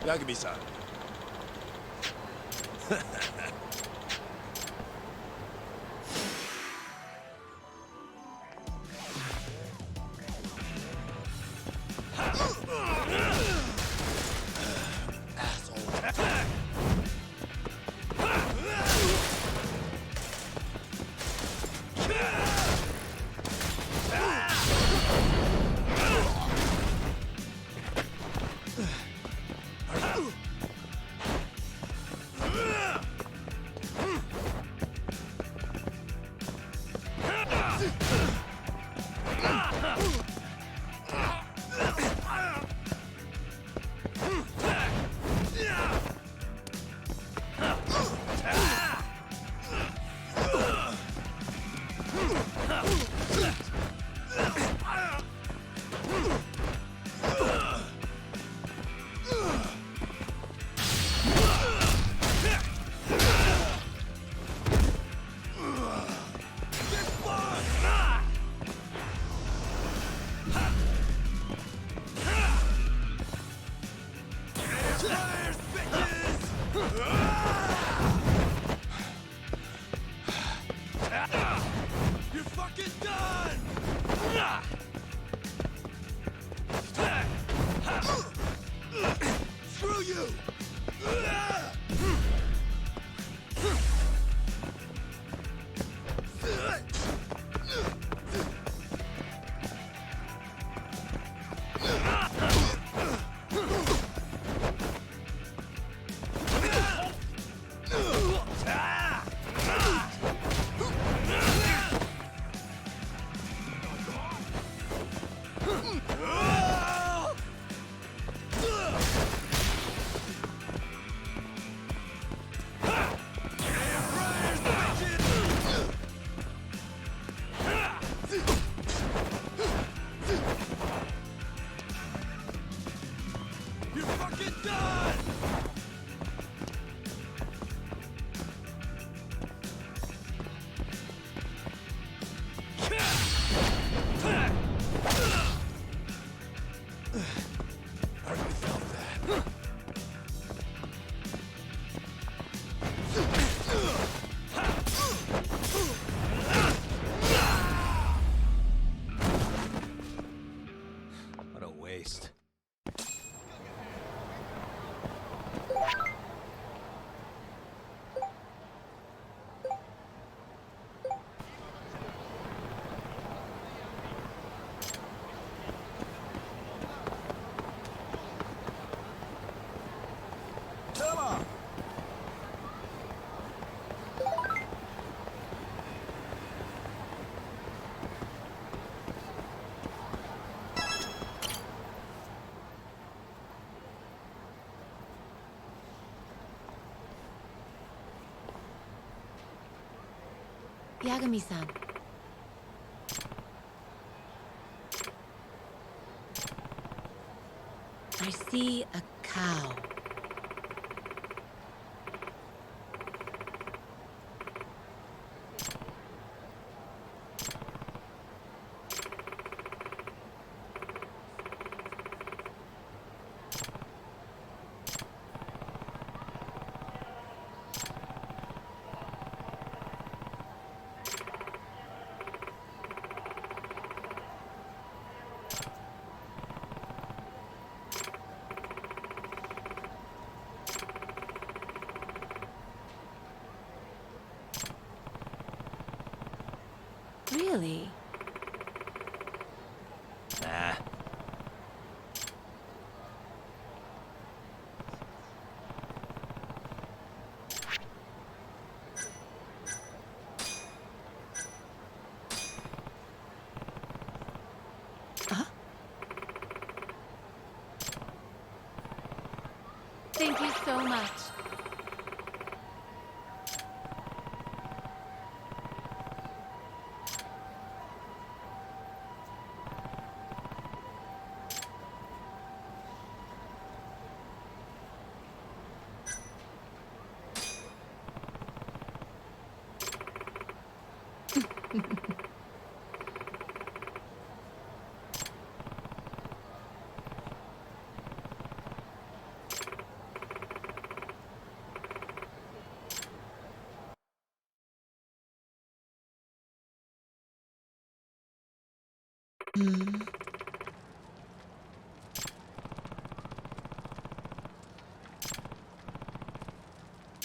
ラグビーさん。Yagami-san. I see a cow. Really? Nah. Thank you so much.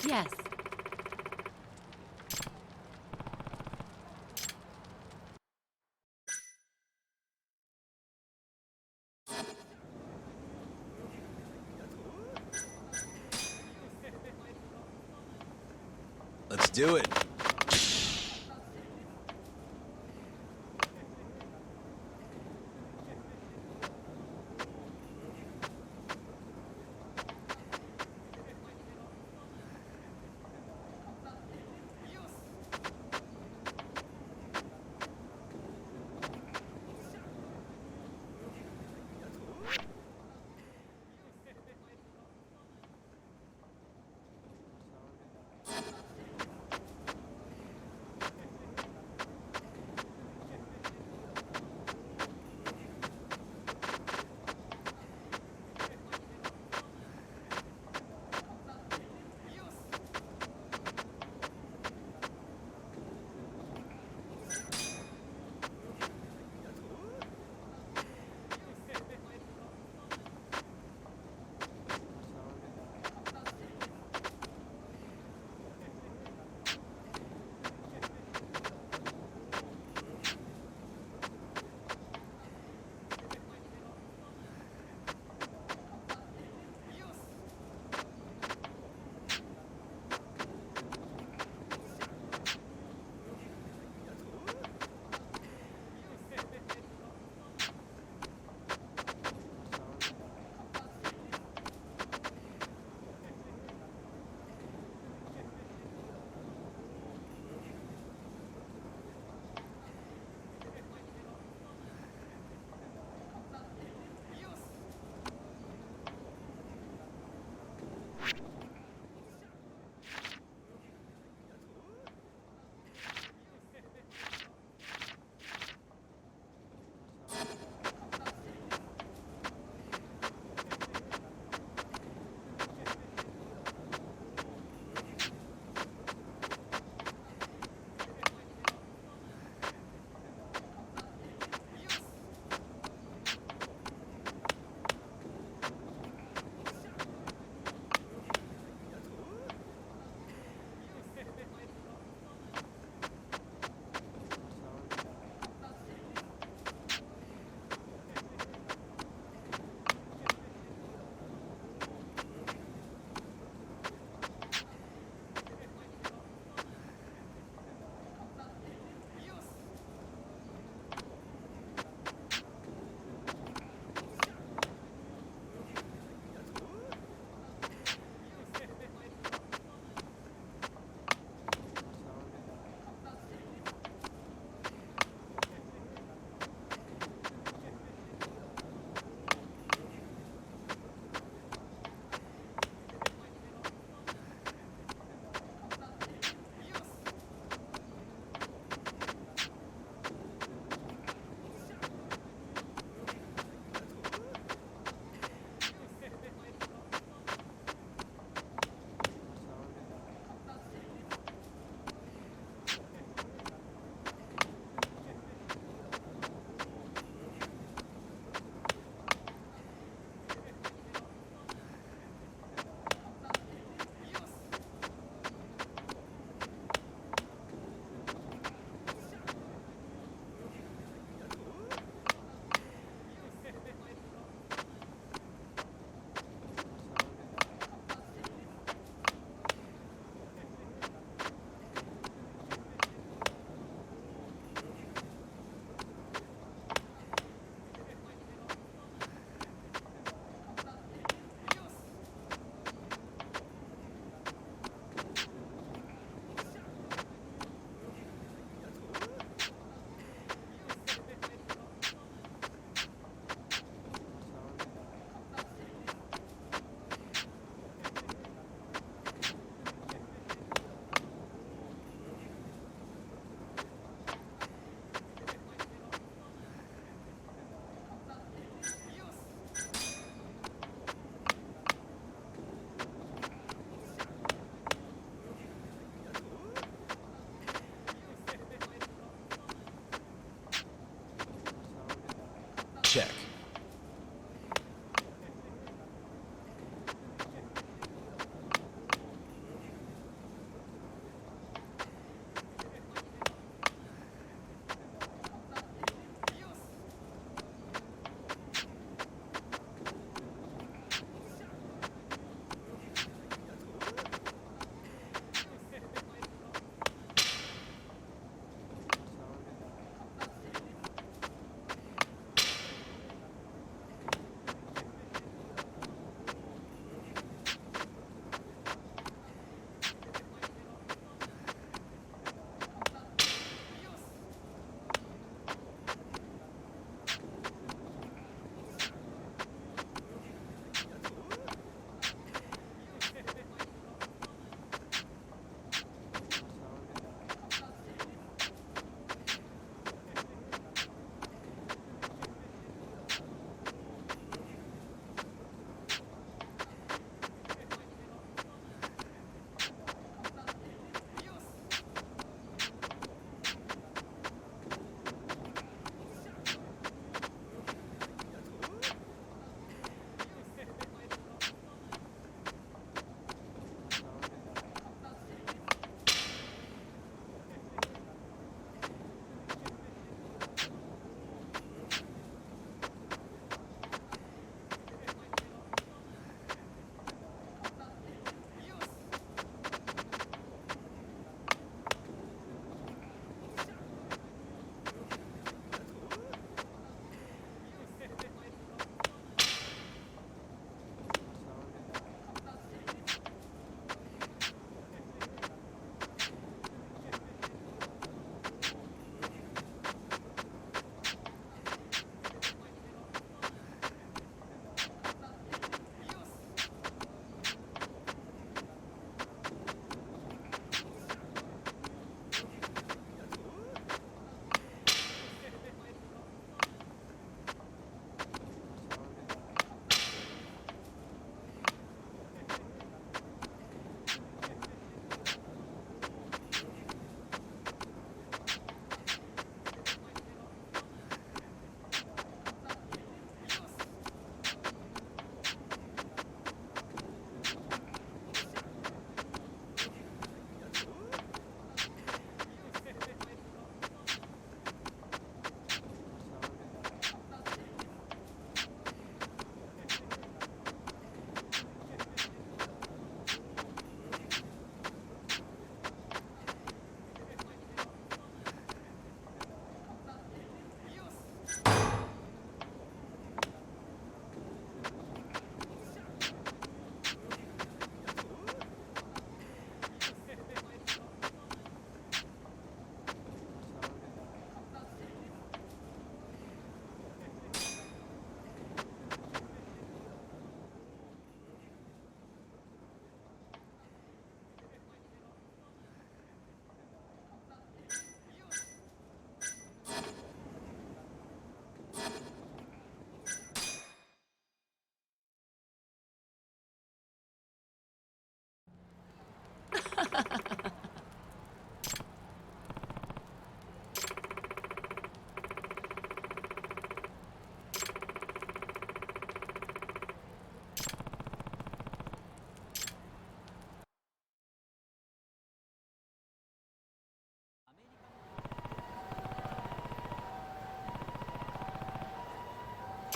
Yes. Let's do it.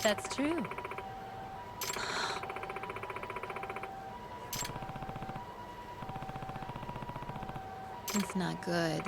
That's true. It's not good.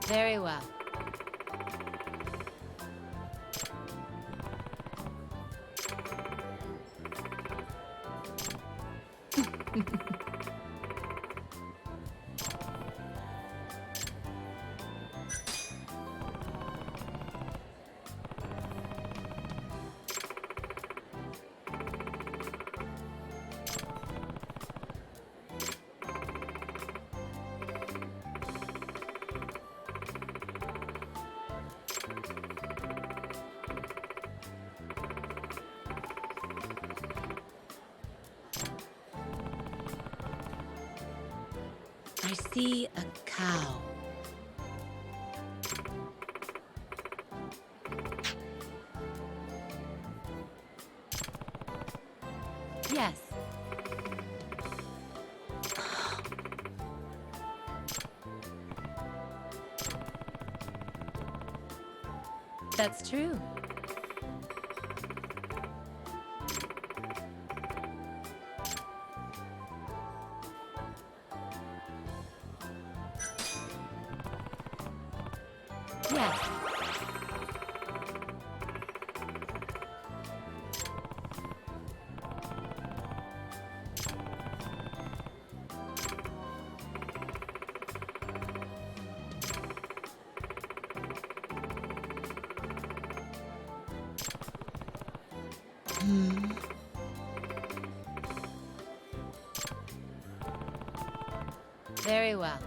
Very well. I see a cow. Yes. That's true. Yes. Very well.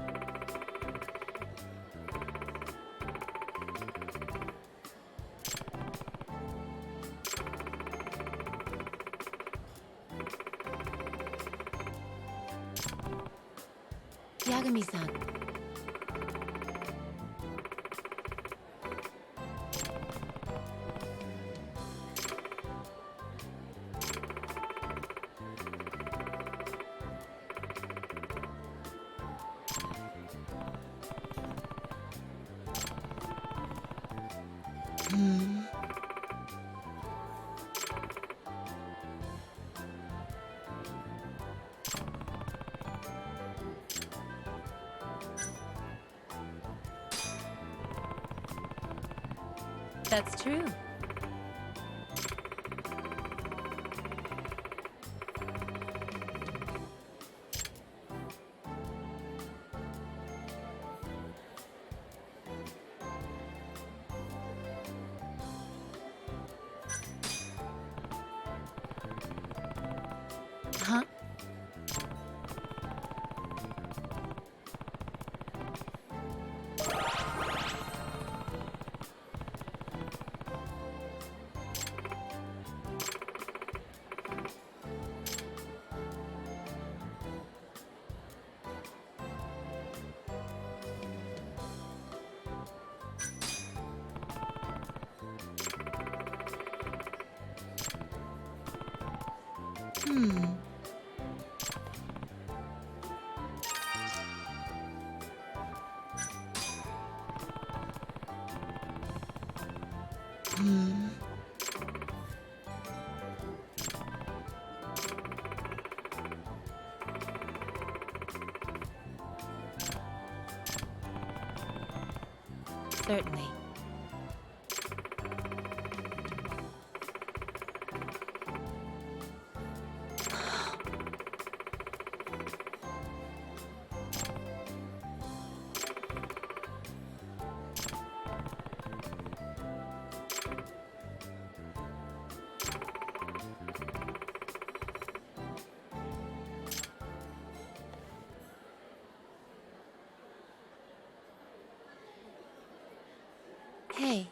Yagami-san. That's true. Huh? Certainly. Hey.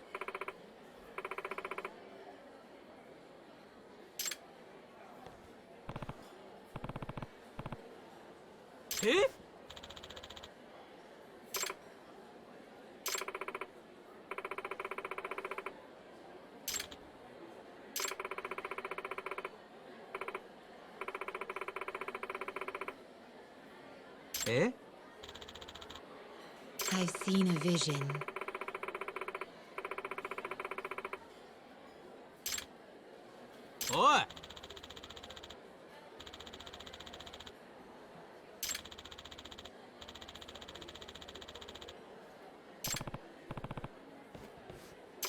Eh? Eh? I've seen a vision. Oi!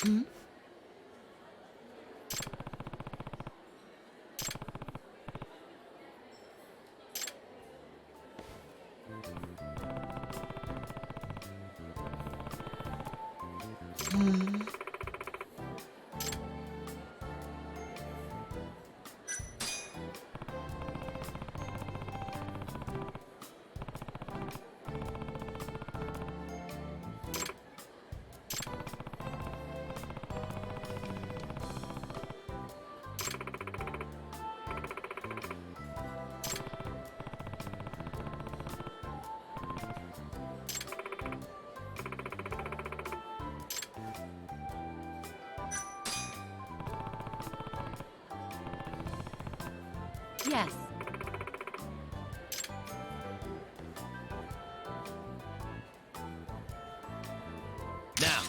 Hmm? Hmm. Yes. Now!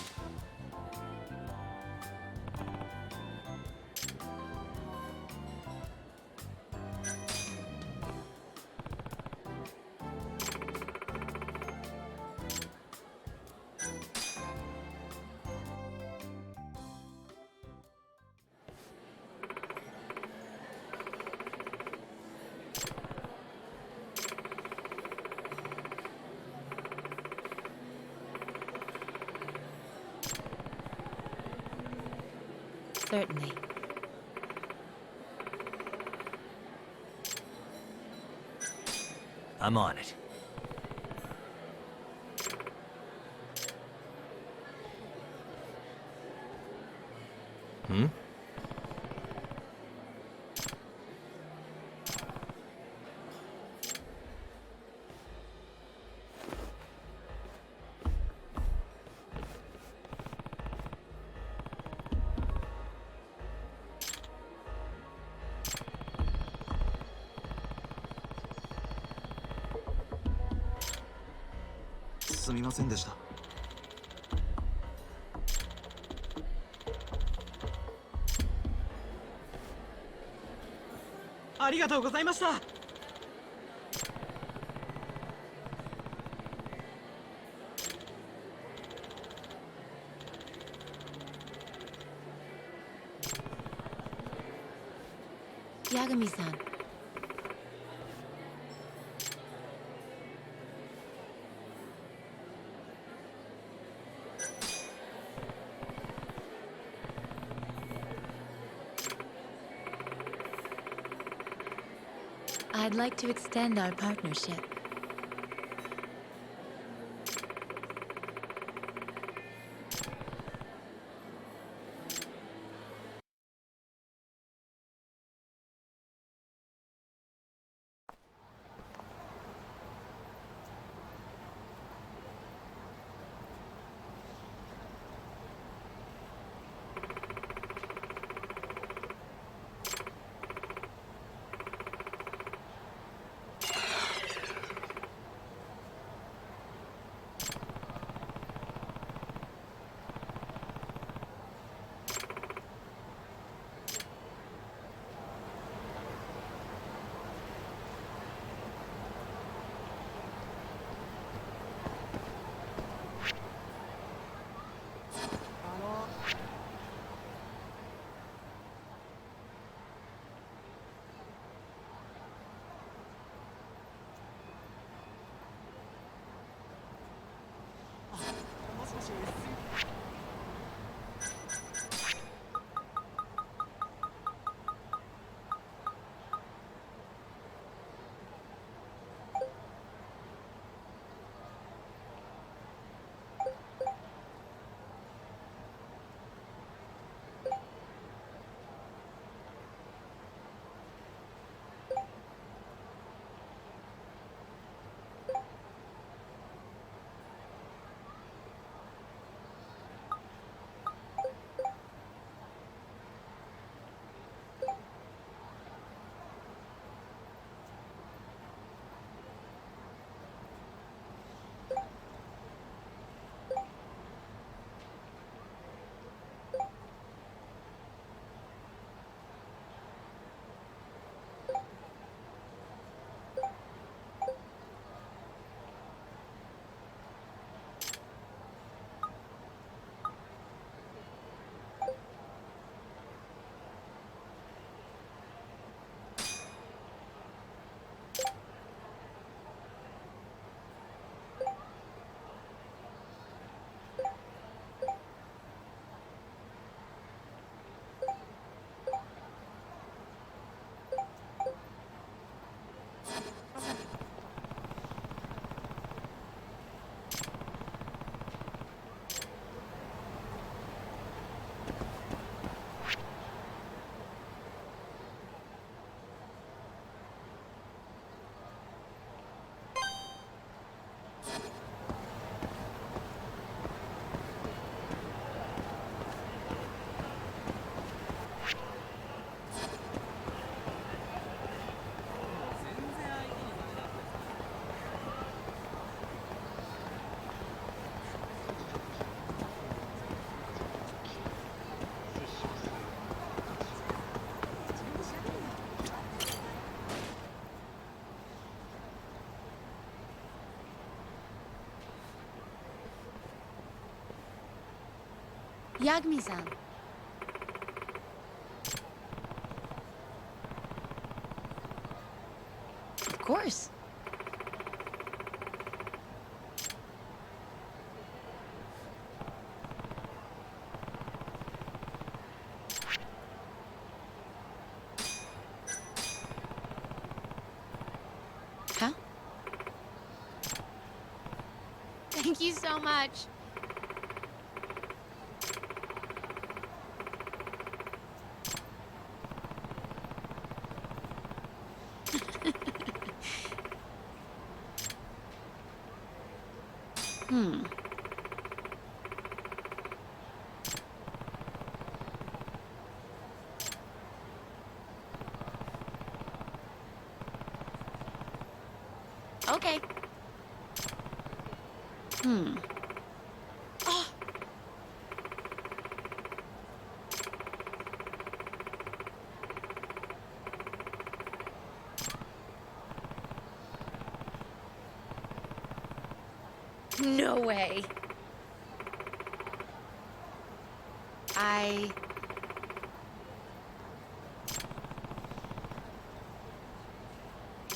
Certainly. I'm on it. Hmm? Yagami-san. I'd like to extend our partnership. Yagmi-san. Of course. Huh? Thank you so much. Okay. Oh. No way.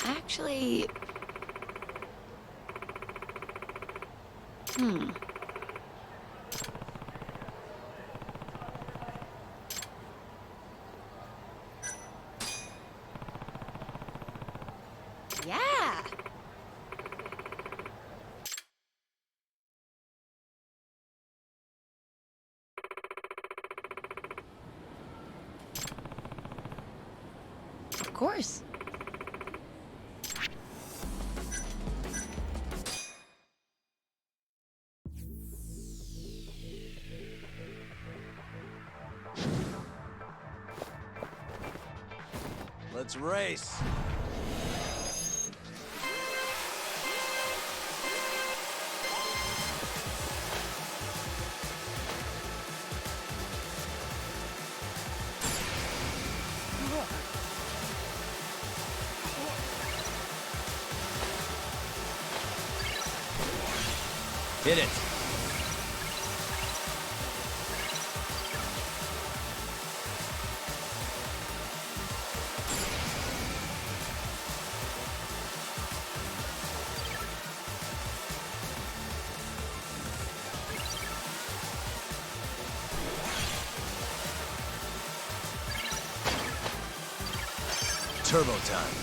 Actually... Yeah. Of course. Let's race. Hit it. Turbo time.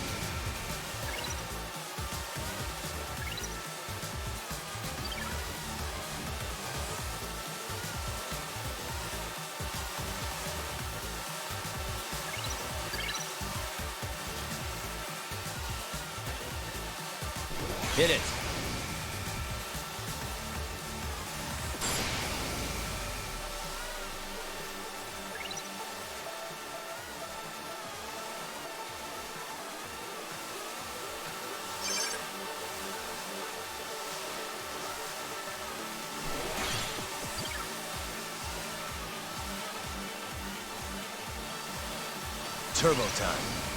Hit it. Turbo time.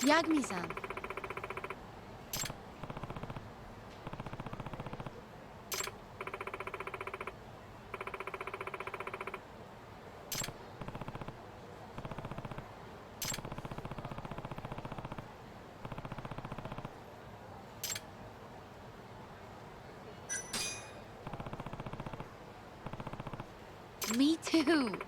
Yagmi-san. Me too.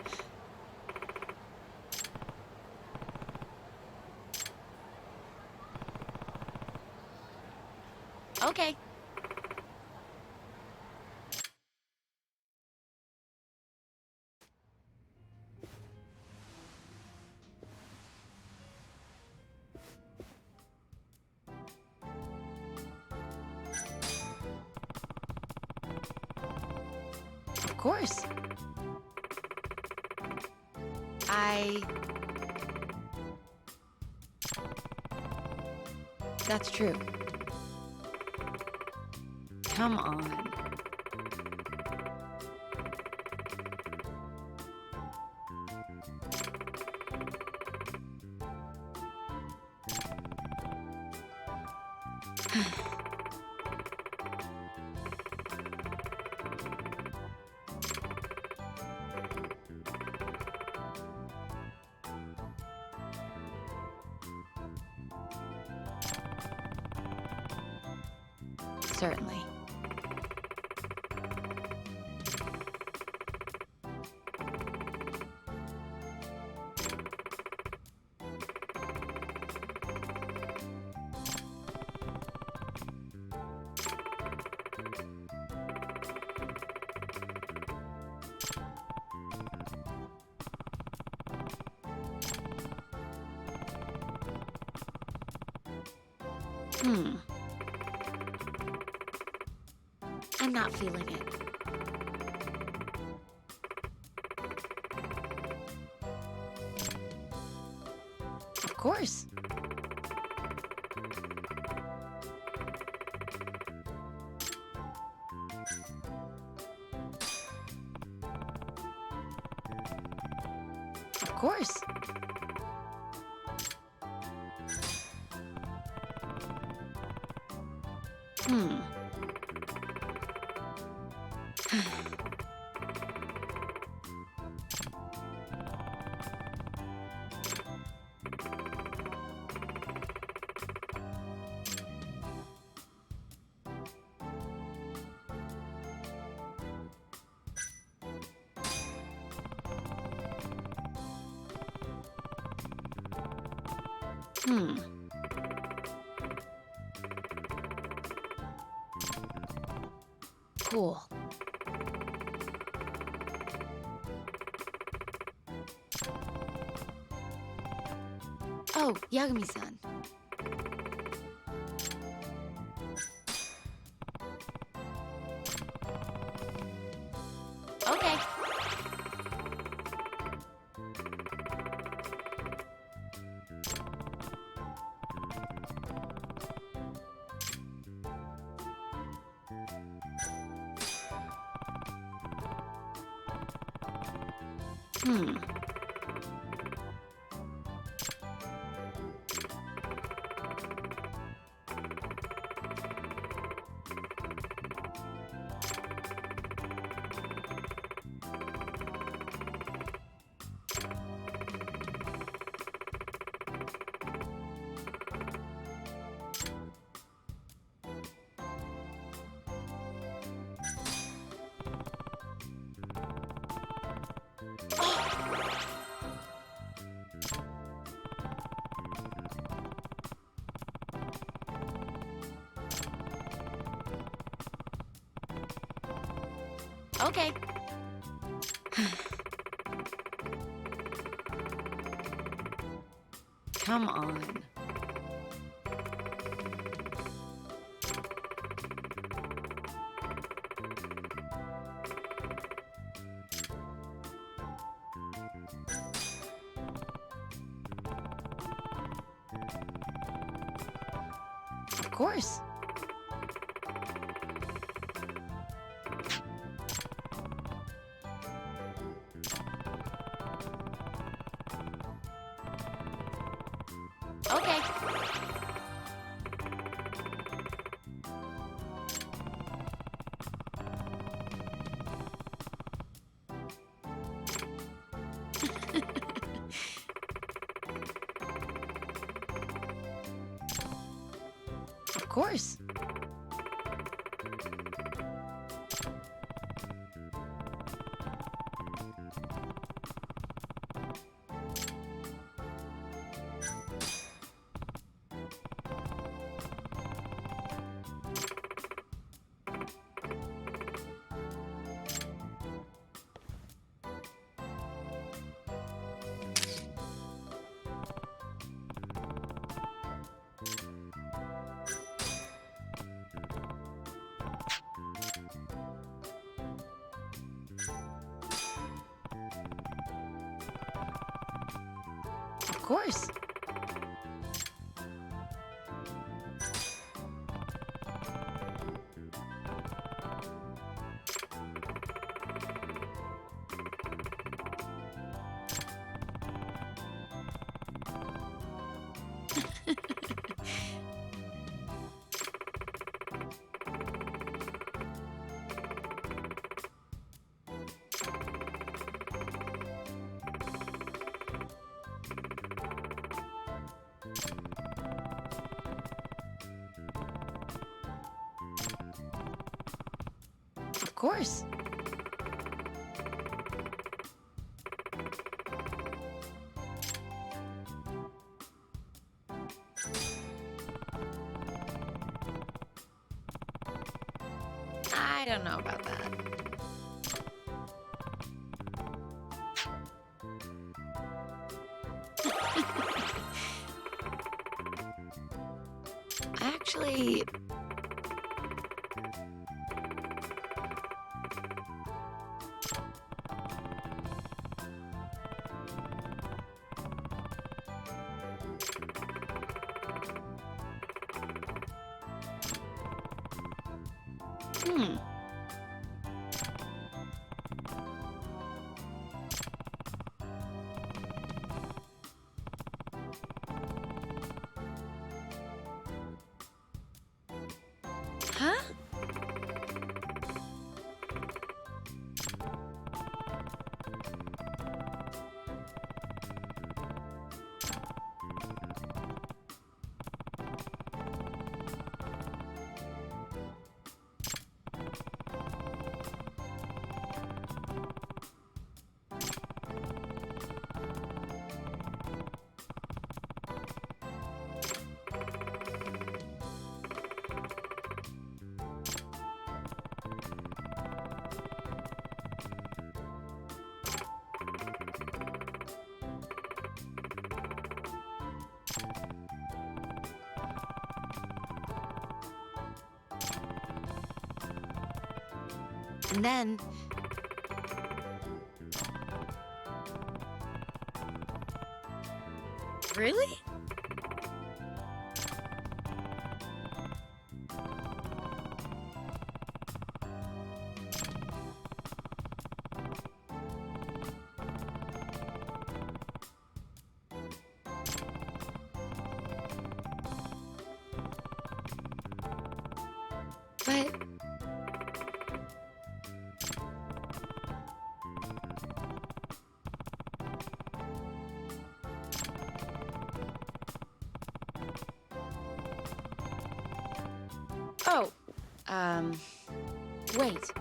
course. That's true. Come on. Certainly. I'm not feeling it. Of course. Of course. Cool. Oh, Yagami-san. Okay. Okay. Come on. Of course. Okay. Of course. course. Of course. I don't know about that. Actually, hmm. Huh? And then... Really? But... Oh, wait.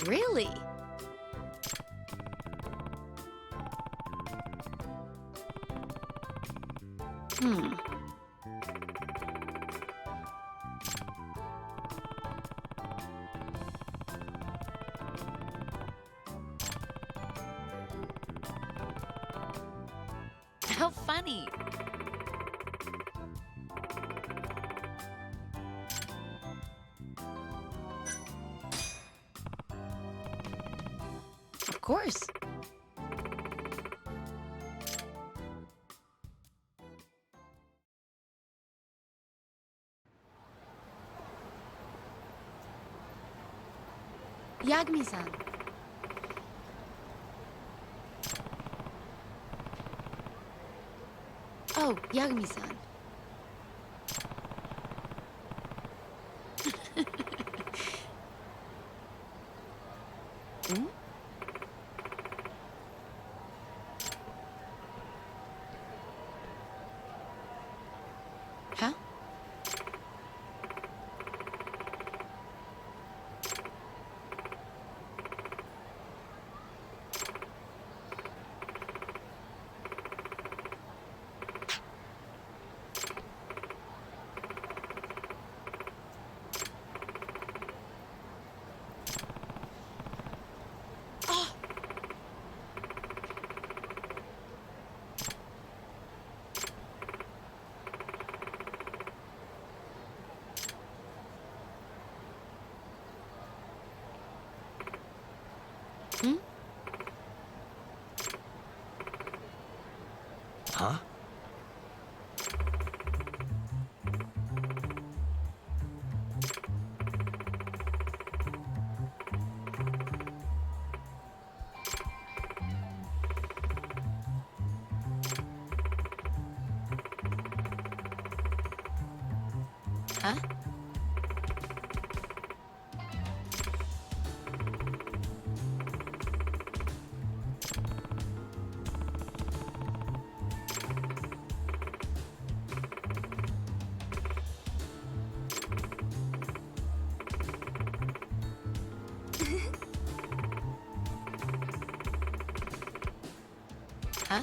Really? Hmm. How funny. Of course. Yagami-san. Oh, Yagami-san. Hmm? Huh? Huh? Huh? Huh?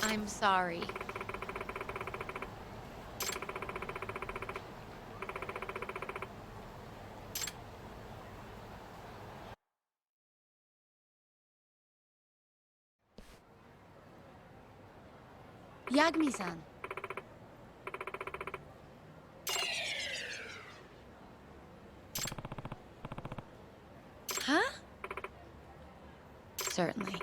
I'm sorry. Yagami-san. Huh? Certainly.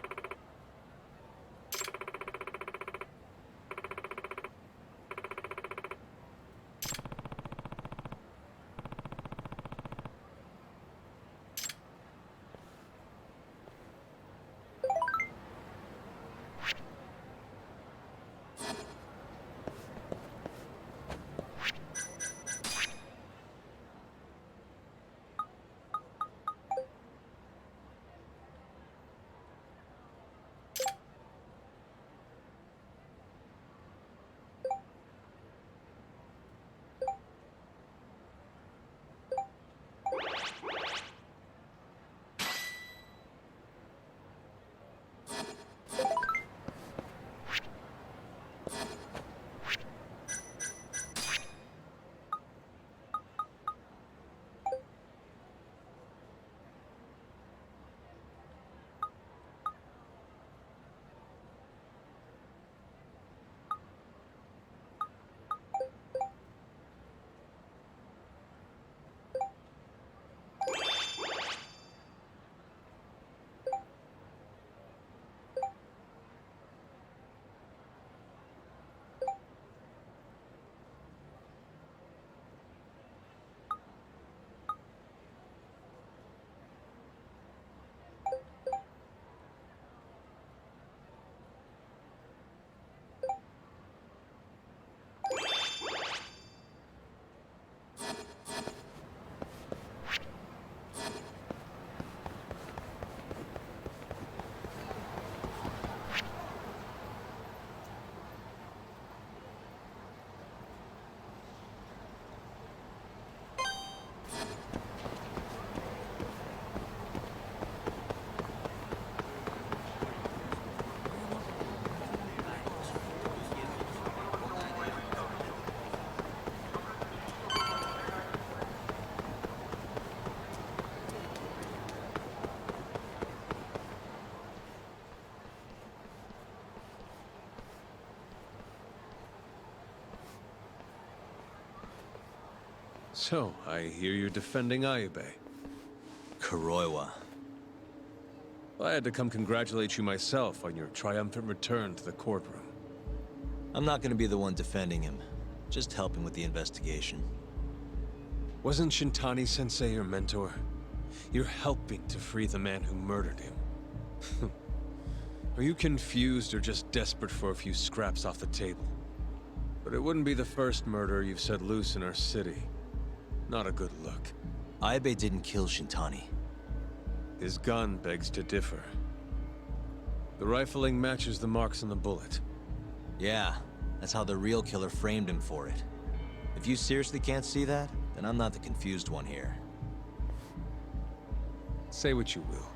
So, I hear you're defending Ayube. Kuroiwa. I had to come congratulate you myself on your triumphant return to the courtroom. I'm not gonna be the one defending him. Just helping with the investigation. Wasn't Shintani-sensei your mentor? You're helping to free the man who murdered him. Are you confused or just desperate for a few scraps off the table? But it wouldn't be the first murder you've set loose in our city. Not a good look. Ayube didn't kill Shintani. His gun begs to differ. The rifling matches the marks on the bullet. Yeah, that's how the real killer framed him for it. If you seriously can't see that, then I'm not the confused one here. Say what you will.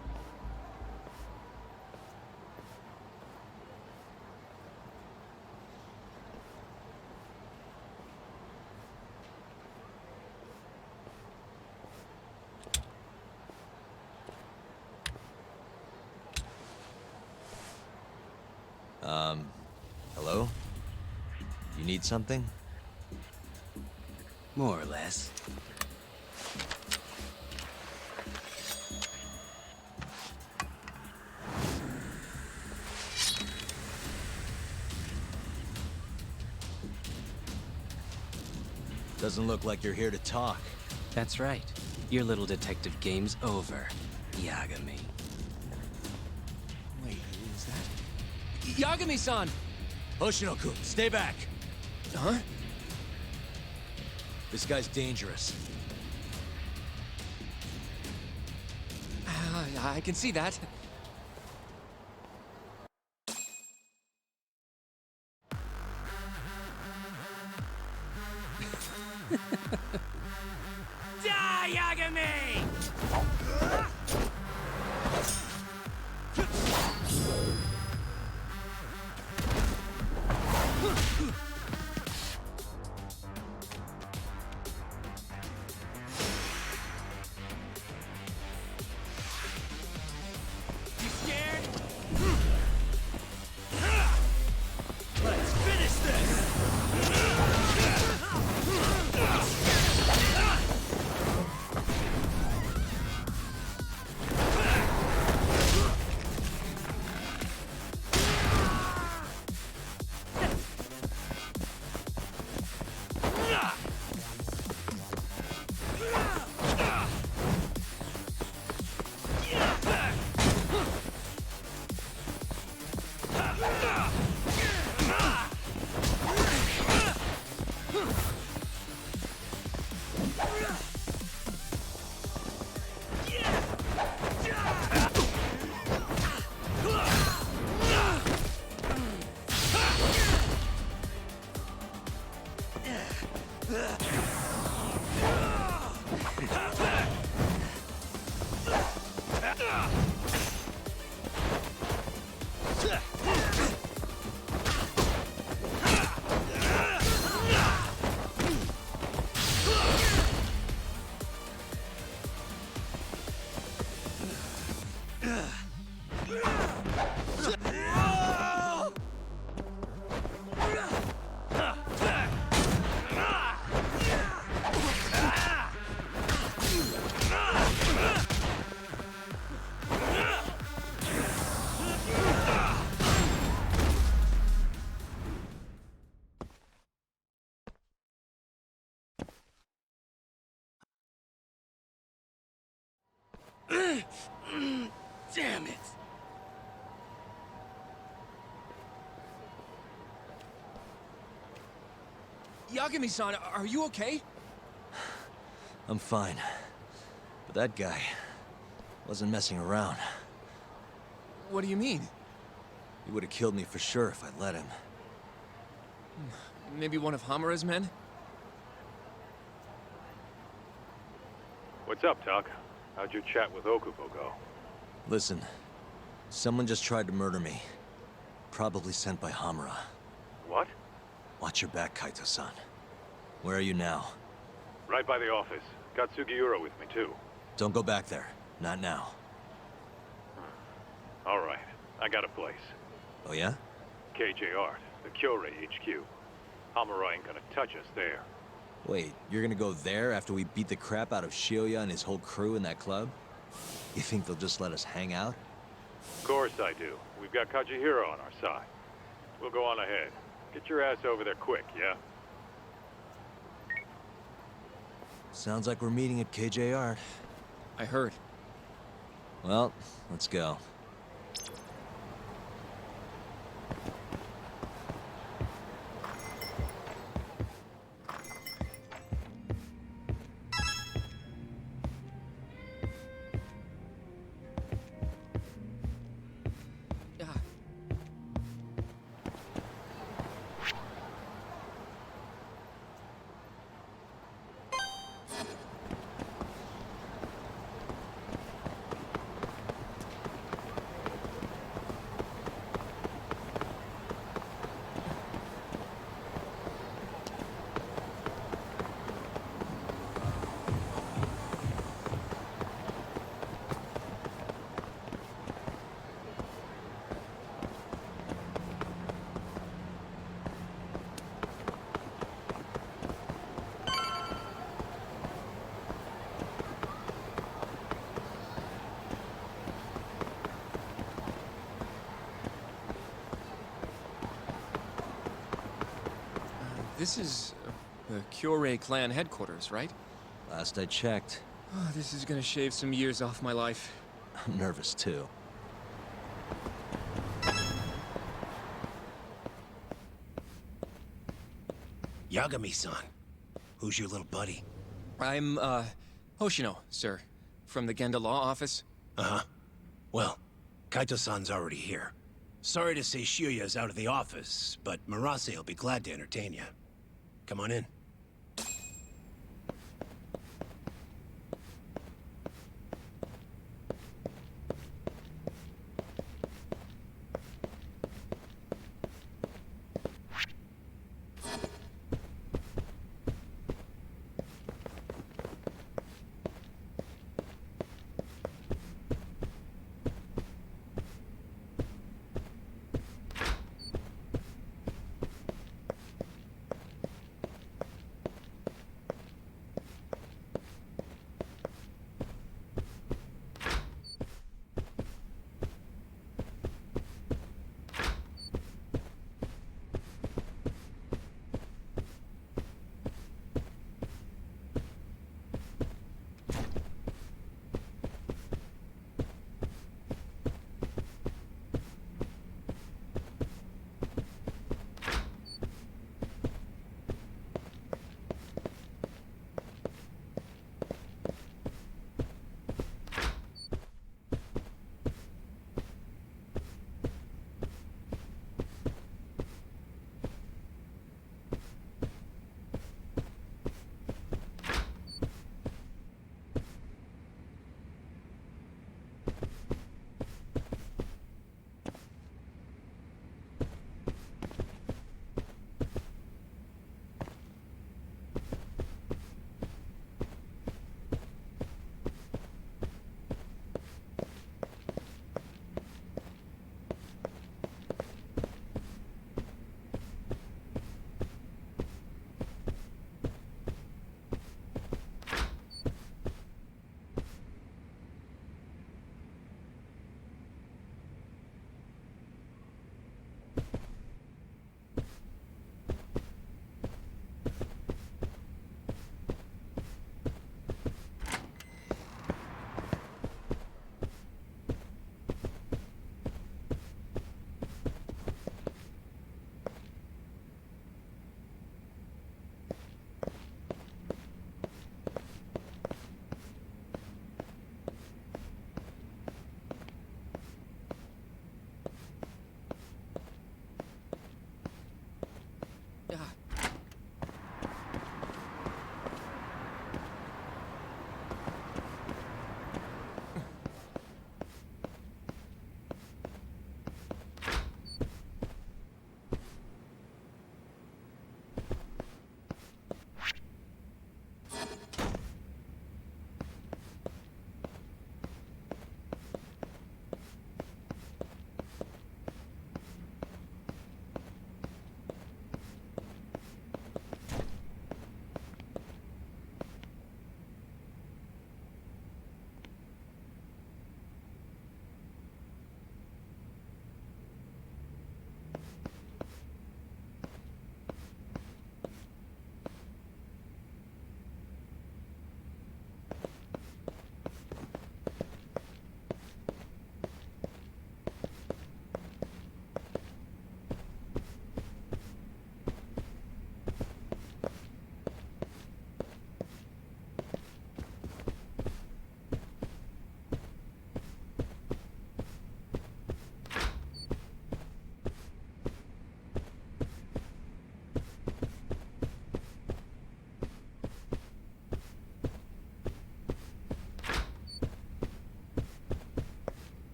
Hello? You need something? More or less. Doesn't look like you're here to talk. That's right. Your little detective game's over, Yagami. Wait, is that... Yagami-san! Hoshino-kun, stay back! Huh? This guy's dangerous. I can see that. Die, Yagami! You scared? Let's finish this! Damn it! Yagami-san, are you okay? I'm fine. But that guy wasn't messing around. What do you mean? He would have killed me for sure if I'd let him. Maybe one of Hamura's men? What's up, Tuck? How'd your chat with Okubo go? Listen, someone just tried to murder me. Probably sent by Hamura. What? Watch your back, Kaito-san. Where are you now? Right by the office. Got Sugiura with me, too. Don't go back there. Not now. All right. I got a place. Oh yeah? KJ Art, the Kyorei HQ. Hamura ain't gonna touch us there. Wait, you're gonna go there after we beat the crap out of Shioya and his whole crew in that club? You think they'll just let us hang out? Of course I do. We've got Kajihiro on our side. We'll go on ahead. Get your ass over there quick, yeah? Sounds like we're meeting at KJ Art. I heard. Well, let's go. This is the Kyorei clan headquarters, right? Last I checked. Oh, this is gonna shave some years off my life. I'm nervous too. Yagami-san. Who's your little buddy? I'm, Hoshino, sir. From the Genda Law Office. Uh-huh. Well, Kaito-san's already here. Sorry to say Shiuya's out of the office, but Murase will be glad to entertain you. Come on in.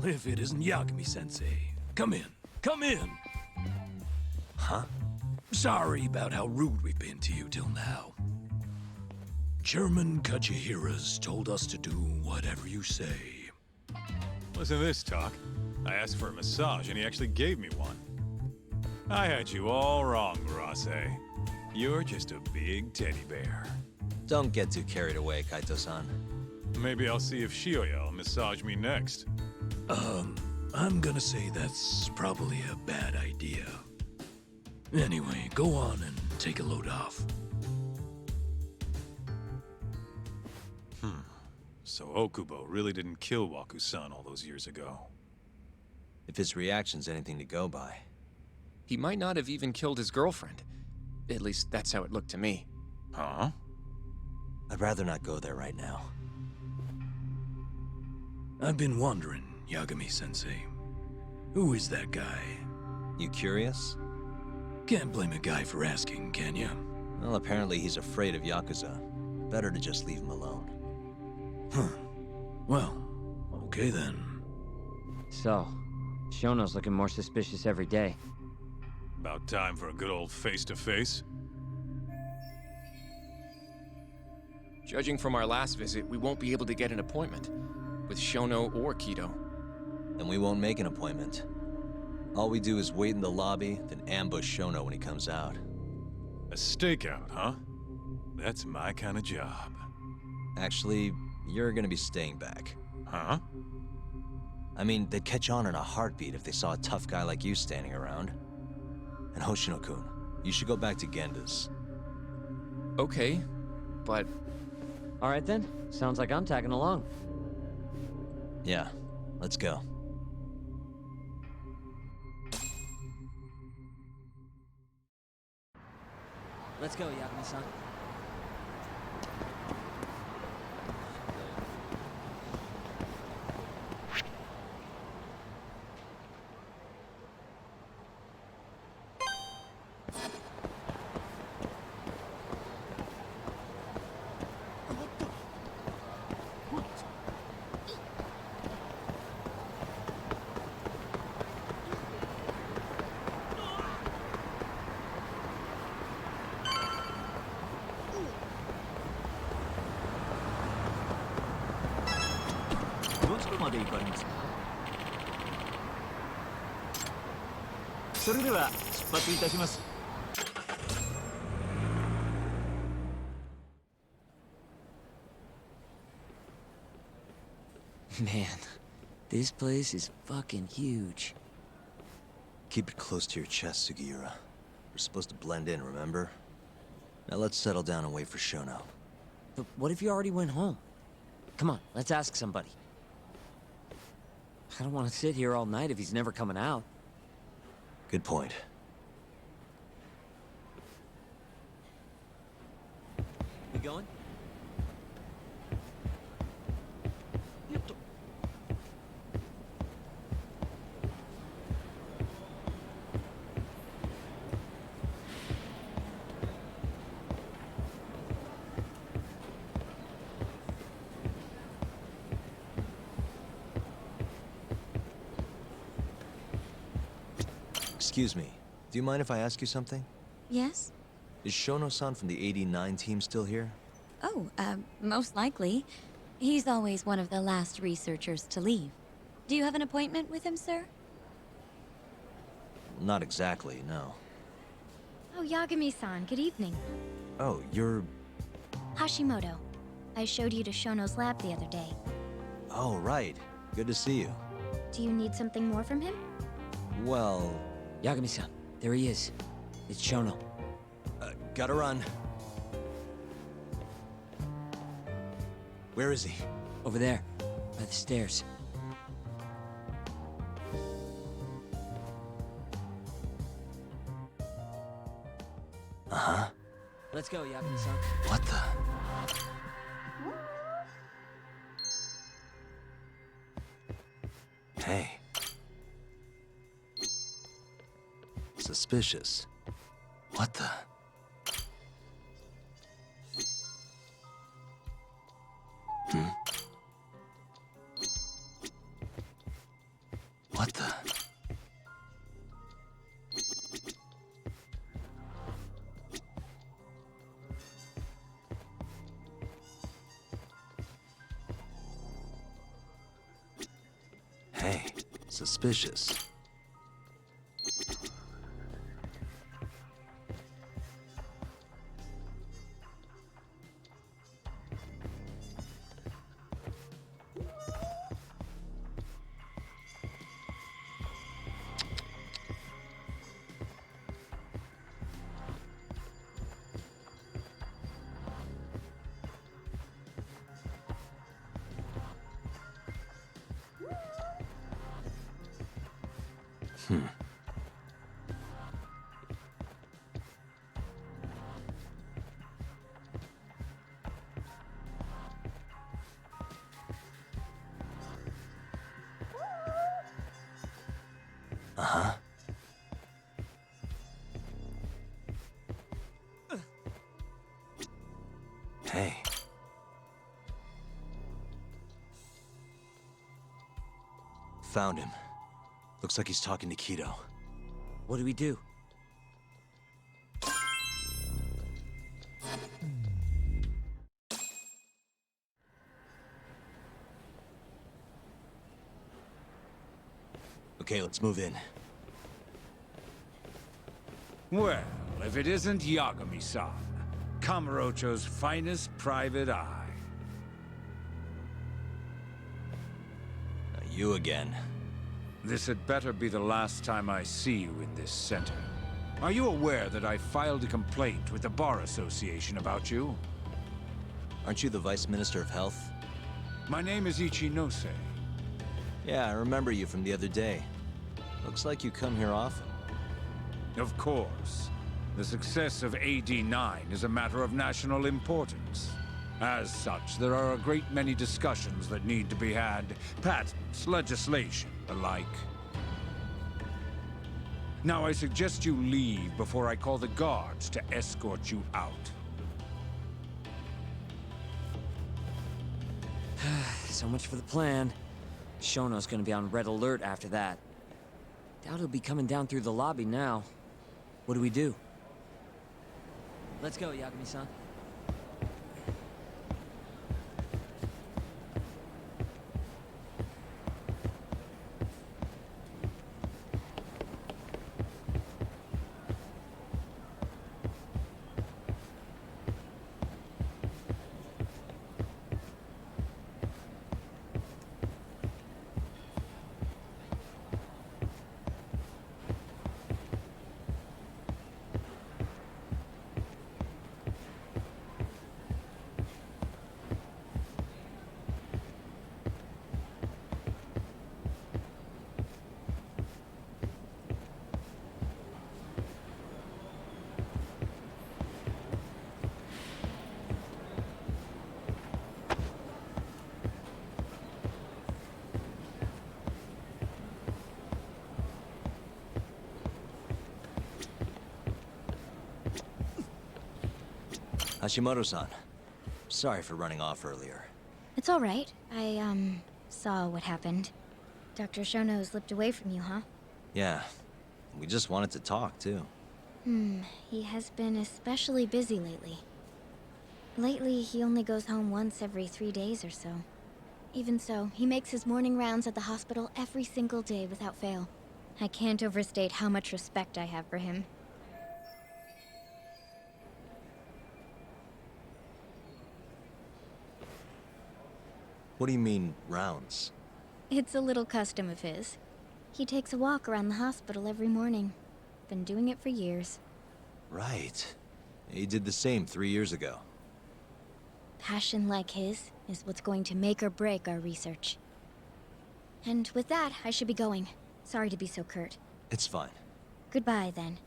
if it isn't Yagami-sensei? Come in. Come in! Huh? Sorry about how rude we've been to you till now. Chairman Kajihira's told us to do whatever you say. Listen to this talk. I asked for a massage and he actually gave me one. I had you all wrong, Murase. You're just a big teddy bear. Don't get too carried away, Kaito-san. Maybe I'll see if Shioya will massage me next. I'm gonna say that's probably a bad idea. Anyway, go on and take a load off. So Okubo really didn't kill Waku-san all those years ago. If his reaction's anything to go by. He might not have even killed his girlfriend. At least that's how it looked to me. Huh? I'd rather not go there right now. I've been wondering, Yagami-sensei. Who is that guy? You curious? Can't blame a guy for asking, can ya? Well, apparently he's afraid of Yakuza. Better to just leave him alone. Huh. Well, okay then. So, Shono's looking more suspicious every day. About time for a good old face-to-face. Judging from our last visit, we won't be able to get an appointment with Shono or Kido. And we won't make an appointment. All we do is wait in the lobby, then ambush Shono when he comes out. A stakeout, huh? That's my kind of job. Actually, you're gonna be staying back. Huh? I mean, they'd catch on in a heartbeat if they saw a tough guy like you standing around. And Hoshino-kun, you should go back to Genda's. Okay, but... All right then. Sounds like I'm tagging along. Yeah, let's go. Let's go, Yagami-san. Man, this place is fucking huge. Keep it close to your chest, Sugiura. We're supposed to blend in, remember? Now let's settle down and wait for Shono. But what if you already went home? Come on, let's ask somebody. I don't want to sit here all night if he's never coming out. Good point. We going? Excuse me, do you mind if I ask you something? Yes? Is Shono-san from the 89 team still here? Oh, most likely. He's always one of the last researchers to leave. Do you have an appointment with him, sir? Not exactly, no. Oh, Yagami-san, good evening. Oh, you're... Hashimoto. I showed you to Shono's lab the other day. Oh, right. Good to see you. Do you need something more from him? Well... Yagami-san, there he is. It's Shono. Gotta run. Where is he? Over there, by the stairs. Uh-huh. Let's go, Yagami-san. What the... Hey. Suspicious. What the... Suspicious. Uh-huh. Hey. Found him. Looks like he's talking to Kido. What do we do? Okay, let's move in. Well, if it isn't Yagami-san, Kamurocho's finest private eye. You again. This had better be the last time I see you in this center. Are you aware that I filed a complaint with the Bar Association about you? Aren't you the Vice Minister of Health? My name is Ichinose. Yeah, I remember you from the other day. Looks like you come here often. Of course. The success of AD-9 is a matter of national importance. As such, there are a great many discussions that need to be had. Patents, legislation, the like. Now I suggest you leave before I call the guards to escort you out. So much for the plan. Shono's gonna be on red alert after that. Doubt he'll be coming down through the lobby now. What do we do? Let's go, Yagami-san. Hashimoto-san. Sorry for running off earlier. It's all right. I, saw what happened. Dr. Shono slipped away from you, huh? Yeah. We just wanted to talk, too. He has been especially busy lately. Lately, he only goes home once every 3 days or so. Even so, he makes his morning rounds at the hospital every single day without fail. I can't overstate how much respect I have for him. What do you mean, rounds? It's a little custom of his. He takes a walk around the hospital every morning. Been doing it for years. Right. He did the same 3 years ago. Passion like his is what's going to make or break our research. And with that, I should be going. Sorry to be so curt. It's fine. Goodbye, then.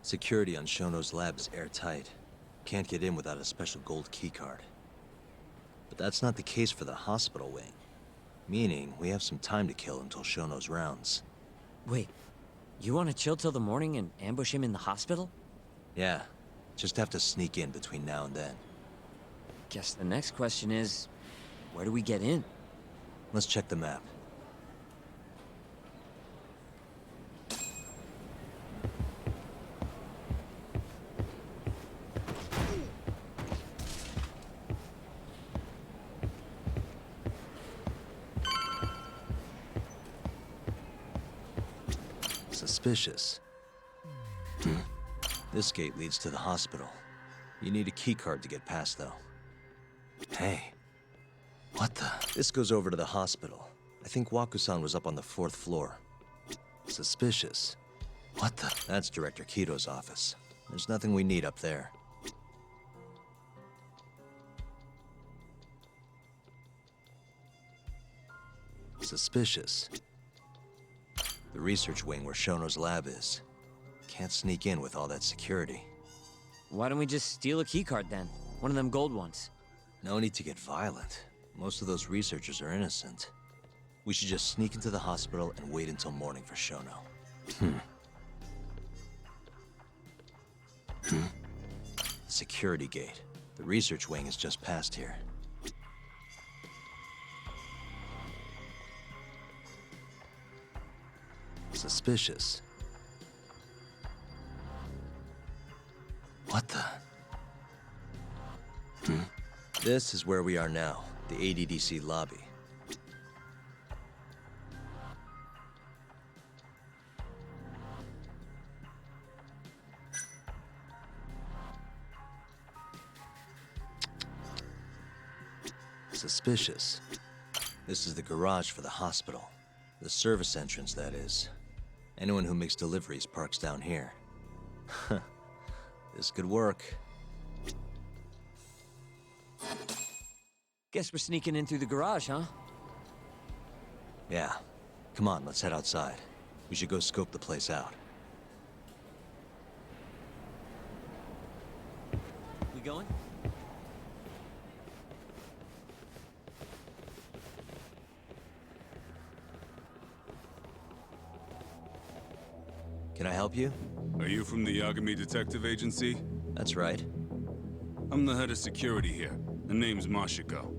Security on Shono's lab is airtight. Can't get in without a special gold keycard. But that's not the case for the hospital wing. Meaning, we have some time to kill until Shono's rounds. Wait, you want to chill till the morning and ambush him in the hospital? Yeah, just have to sneak in between now and then. Guess the next question is, where do we get in? Let's check the map. Suspicious. This gate leads to the hospital. You need a keycard to get past, though. Hey. What the? This goes over to the hospital. I think Wakusan was up on the 4th floor. Suspicious. What the? That's Director Kito's office. There's nothing we need up there. Suspicious. The research wing where Shono's lab is. Can't sneak in with all that security. Why don't we just steal a keycard then? One of them gold ones. No need to get violent. Most of those researchers are innocent. We should just sneak into the hospital and wait until morning for Shono. Security gate. The research wing is just past here. Suspicious. What the? This is where we are now, the ADDC lobby. Suspicious. This is the garage for the hospital. The service entrance, that is. Anyone who makes deliveries parks down here. This could work. Guess we're sneaking in through the garage, huh? Yeah. Come on, let's head outside. We should go scope the place out. We going? Can I help you? Are you from the Yagami Detective Agency? That's right. I'm the head of security here. The name's Mashiko.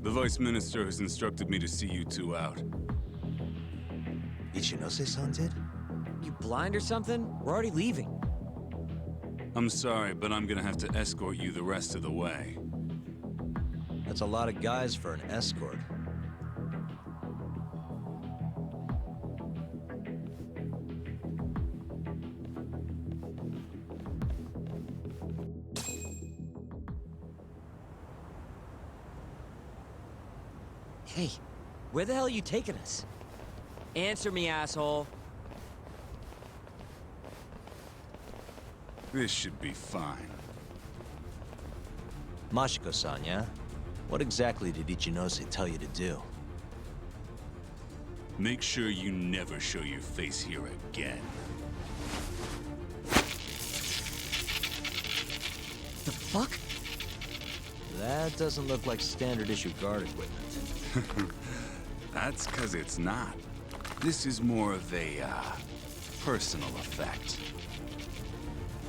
The Vice Minister has instructed me to see you two out. Ichinose-san did? You blind or something? We're already leaving. I'm sorry, but I'm gonna have to escort you the rest of the way. That's a lot of guys for an escort. Hey, where the hell are you taking us? Answer me, asshole. This should be fine. Mashiko-san, yeah? What exactly did Ichinose tell you to do? Make sure you never show your face here again. The fuck? That doesn't look like standard issue guard equipment. That's 'cause it's not. This is more of a, personal effect.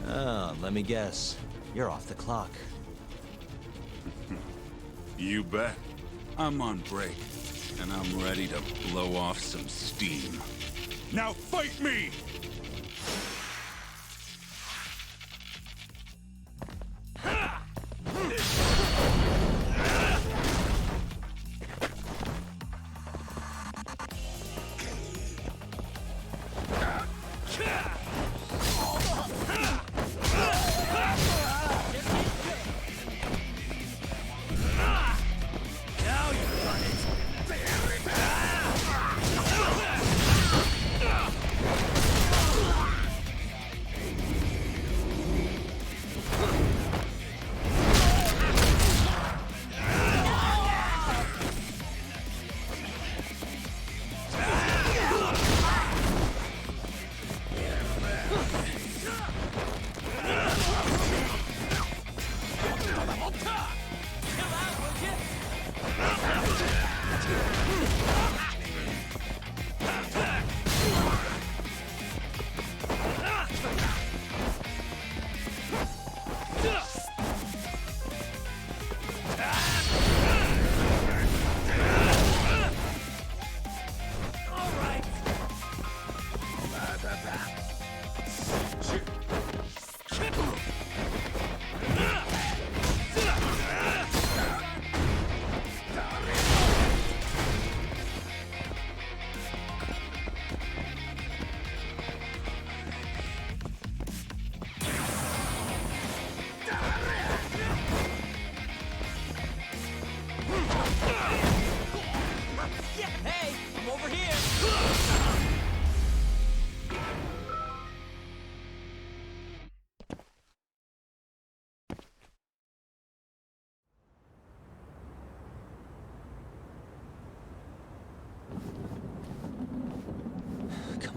Oh, let me guess. You're off the clock. You bet. I'm on break, and I'm ready to blow off some steam. Now fight me!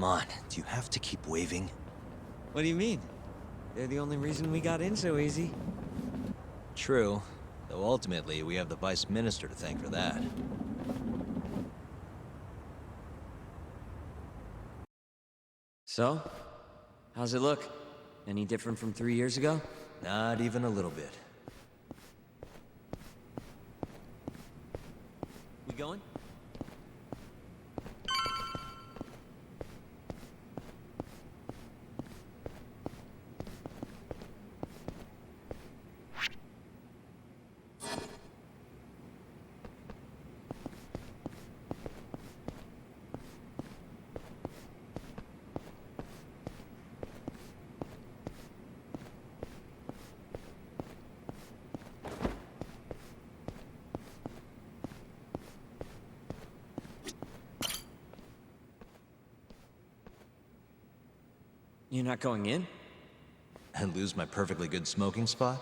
Come on, do you have to keep waving? What do you mean? They're the only reason we got in so easy. True, though ultimately we have the Vice Minister to thank for that. So? How's it look? Any different from 3 years ago? Not even a little bit. We going? You're not going in? And lose my perfectly good smoking spot?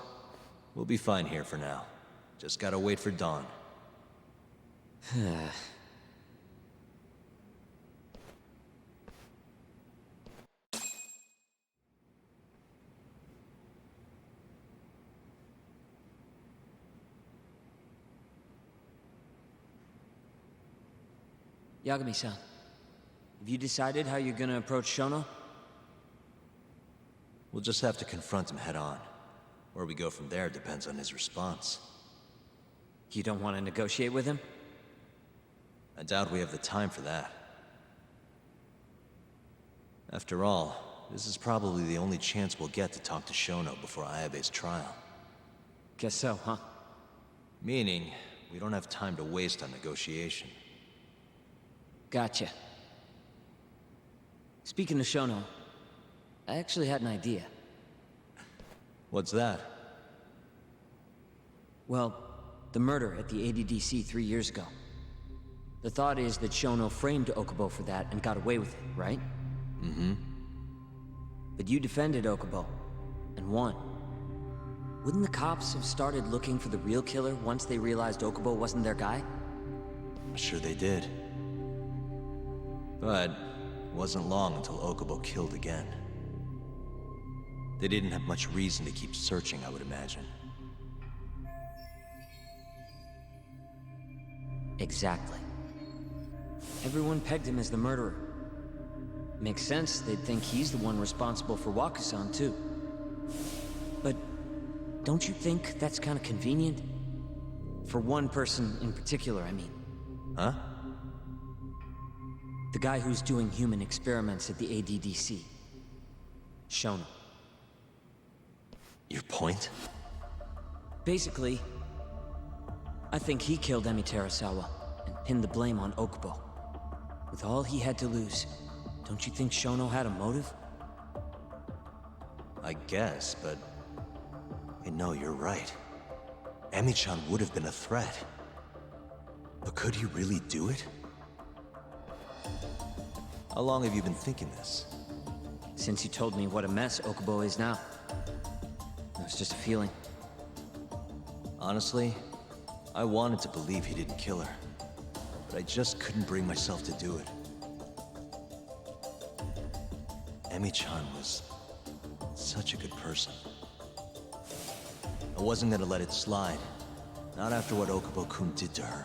We'll be fine here for now. Just gotta wait for dawn. Yagami-san, have you decided how you're gonna approach Shono? We'll just have to confront him head on. Where we go from there depends on his response. You don't want to negotiate with him? I doubt we have the time for that. After all, this is probably the only chance we'll get to talk to Shono before Ayabe's trial. Guess so, huh? Meaning, we don't have time to waste on negotiation. Gotcha. Speaking of Shono, I actually had an idea. What's that? Well, the murder at the ADDC 3 years ago. The thought is that Shono framed Okubo for that and got away with it, right? Mm-hmm. But you defended Okubo, and won. Wouldn't the cops have started looking for the real killer once they realized Okubo wasn't their guy? Sure they did. But it wasn't long until Okubo killed again. They didn't have much reason to keep searching, I would imagine. Exactly. Everyone pegged him as the murderer. Makes sense, they'd think he's the one responsible for Wakusan, too. But don't you think that's kind of convenient? For one person in particular, I mean. Huh? The guy who's doing human experiments at the ADDC. Shono. Your point? Basically, I think he killed Emi Terasawa and pinned the blame on Okubo. With all he had to lose, don't you think Shono had a motive? I guess, but... Hey, no, you're right. Emi-chan would have been a threat. But could he really do it? How long have you been thinking this? Since you told me what a mess Okubo is now. It was just a feeling. Honestly, I wanted to believe he didn't kill her. But I just couldn't bring myself to do it. Emi-chan was such a good person. I wasn't gonna let it slide. Not after what Okubo-kun did to her.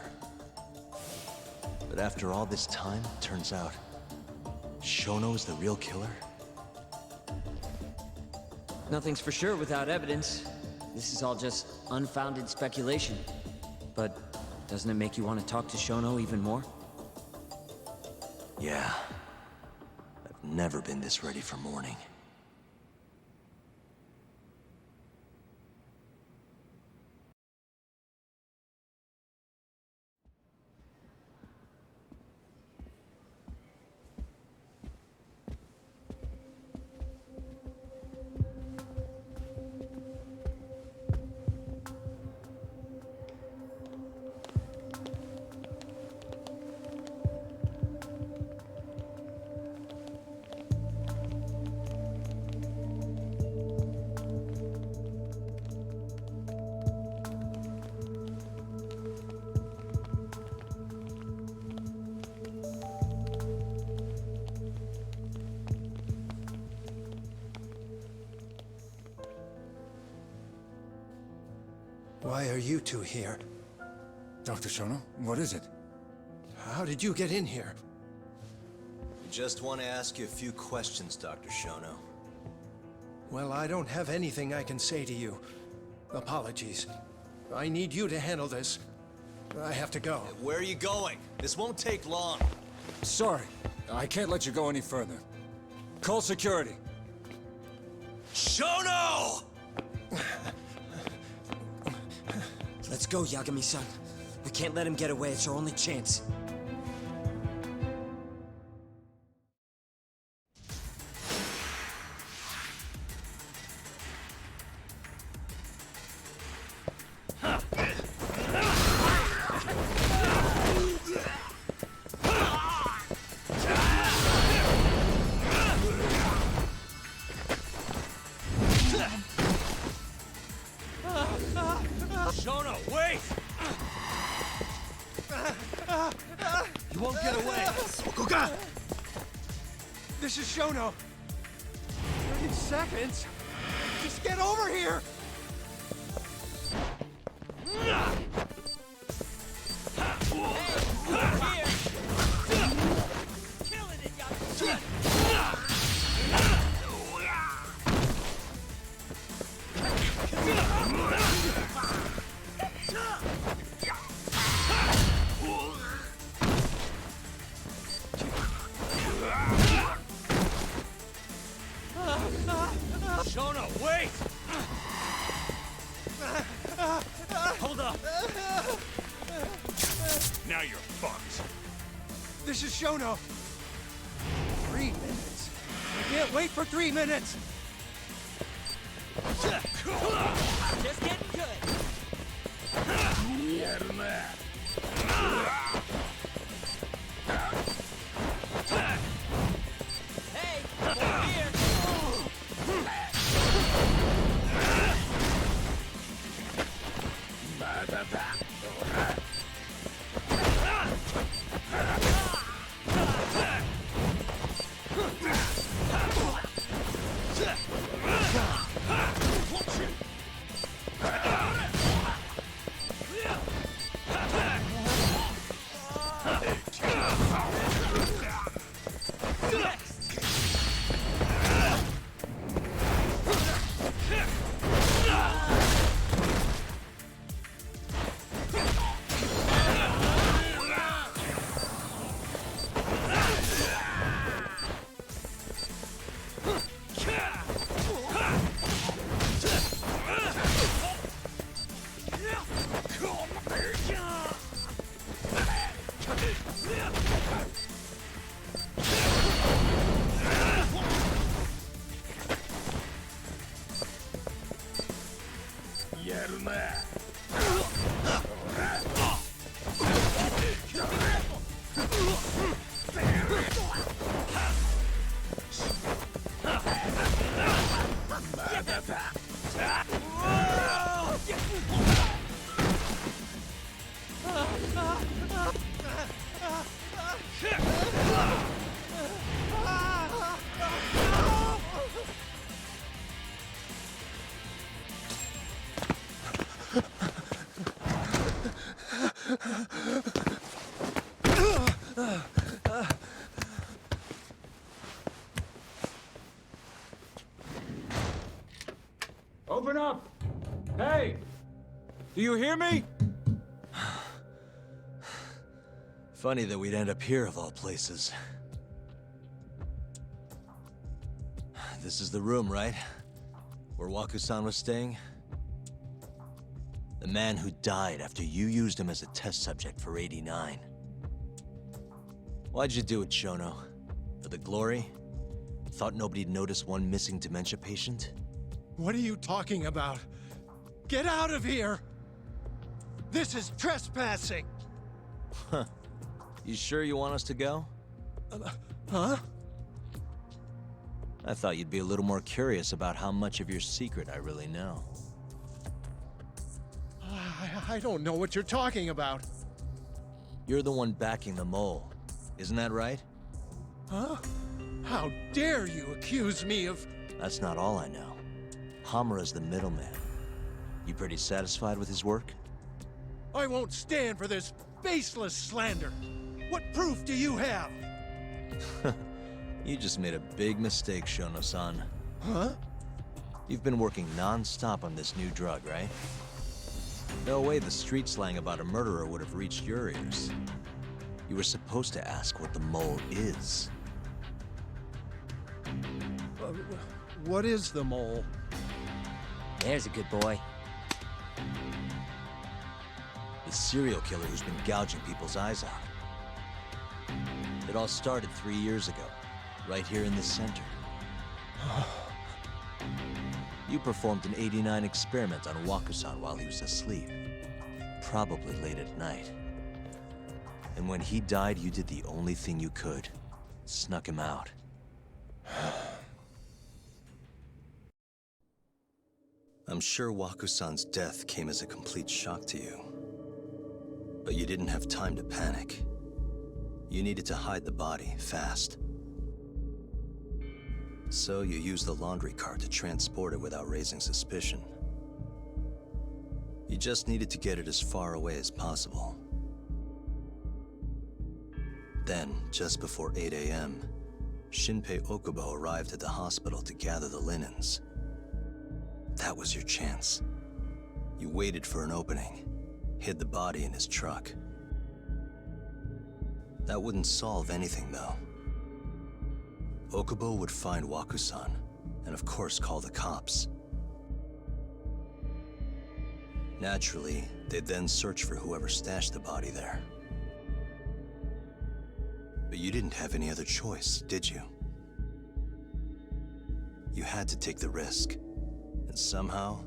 But after all this time, turns out, Shono is the real killer? Nothing's for sure without evidence. This is all just unfounded speculation. But doesn't it make you want to talk to Shono even more? Yeah. I've never been this ready for morning. Why are you two here? Dr. Shono, what is it? How did you get in here? We just want to ask you a few questions, Dr. Shono. Well, I don't have anything I can say to you. Apologies. I need you to handle this. I have to go. Where are you going? This won't take long. Sorry, I can't let you go any further. Call security. Shono! Let's go, Yagami-san. We can't let him get away. It's our only chance. Shono, wait! You won't get away. Sokuga! This is Shono. 30 seconds? Just get over here! Shono, wait! Hold up! Now you're fucked. This is Shono. 3 minutes. I can't wait for 3 minutes. Just getting good. Hey, over here. Open up! Hey! Do you hear me? Funny that we'd end up here of all places. This is the room, right? Where Waku-san was staying? The man who died after you used him as a test subject for 89. Why'd you do it, Shono? For the glory? Thought nobody'd notice one missing dementia patient? What are you talking about? Get out of here! This is trespassing! Huh. You sure you want us to go? Huh? I thought you'd be a little more curious about how much of your secret I really know. I don't know what you're talking about. You're the one backing the mole, isn't that right? Huh? How dare you accuse me of... That's not all I know. Hamura's the middleman. You pretty satisfied with his work? I won't stand for this baseless slander. What proof do you have? You just made a big mistake, Shono-san. Huh? You've been working non-stop on this new drug, right? No way the street slang about a murderer would have reached your ears. You were supposed to ask what the mole is. What is the mole? There's a good boy. The serial killer who's been gouging people's eyes out. It all started 3 years ago, right here in the center. You performed an 89 experiment on Waku-san while he was asleep. Probably late at night. And when he died, you did the only thing you could. Snuck him out. I'm sure Waku-san's death came as a complete shock to you. But you didn't have time to panic. You needed to hide the body, fast. So you used the laundry cart to transport it without raising suspicion. You just needed to get it as far away as possible. Then, just before 8 a.m., Shinpei Okubo arrived at the hospital to gather the linens. That was your chance. You waited for an opening, hid the body in his truck. That wouldn't solve anything, though. Okubo would find Waku-san, and of course call the cops. Naturally, they'd then search for whoever stashed the body there. But you didn't have any other choice, did you? You had to take the risk, and somehow,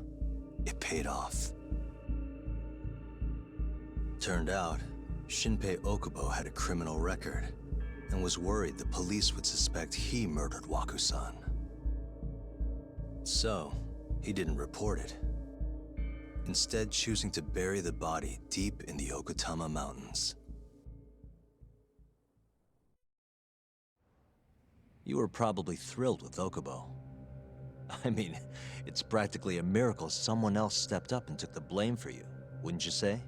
it paid off. Turned out, Shinpei Okubo had a criminal record, and was worried the police would suspect he murdered Waku-san. So, he didn't report it. Instead, choosing to bury the body deep in the Okutama Mountains. You were probably thrilled with Okubo. I mean, it's practically a miracle someone else stepped up and took the blame for you, wouldn't you say?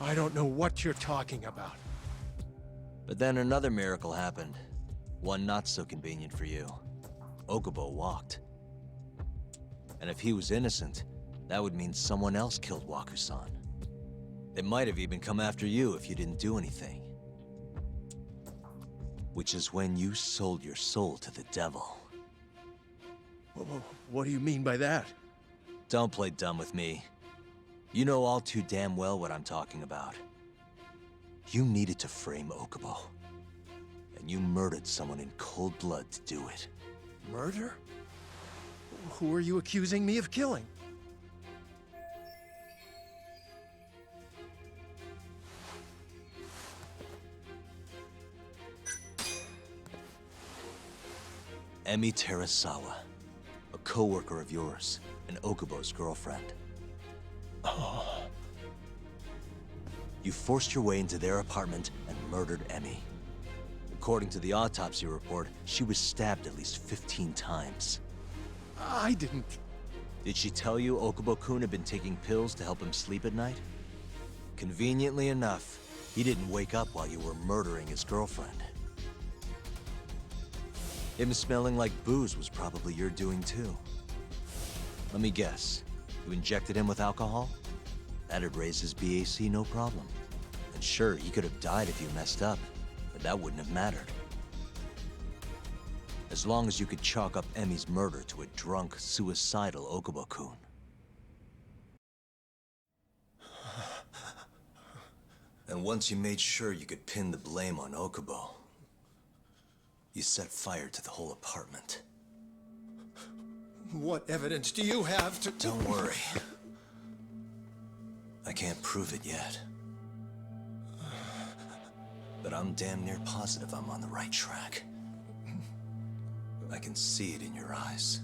I don't know what you're talking about. But then another miracle happened. One not so convenient for you. Okubo walked. And if he was innocent, that would mean someone else killed Waku-san. They might have even come after you if you didn't do anything. Which is when you sold your soul to the devil. What do you mean by that? Don't play dumb with me. You know all too damn well what I'm talking about. You needed to frame Okubo. And you murdered someone in cold blood to do it. Murder? Who are you accusing me of killing? Emi Terasawa, a co-worker of yours, and Okubo's girlfriend. Oh. You forced your way into their apartment and murdered Emi. According to the autopsy report, she was stabbed at least 15 times. I didn't... Did she tell you Okubo-kun had been taking pills to help him sleep at night? Conveniently enough, he didn't wake up while you were murdering his girlfriend. Him smelling like booze was probably your doing too. Let me guess, you injected him with alcohol? That'd raise his BAC no problem. And sure, he could have died if you messed up, but that wouldn't have mattered. As long as you could chalk up Emi's murder to a drunk, suicidal Okubo-kun. And once you made sure you could pin the blame on Okubo, you set fire to the whole apartment. What evidence do you have to... Don't worry. I can't prove it yet. But I'm damn near positive I'm on the right track. I can see it in your eyes.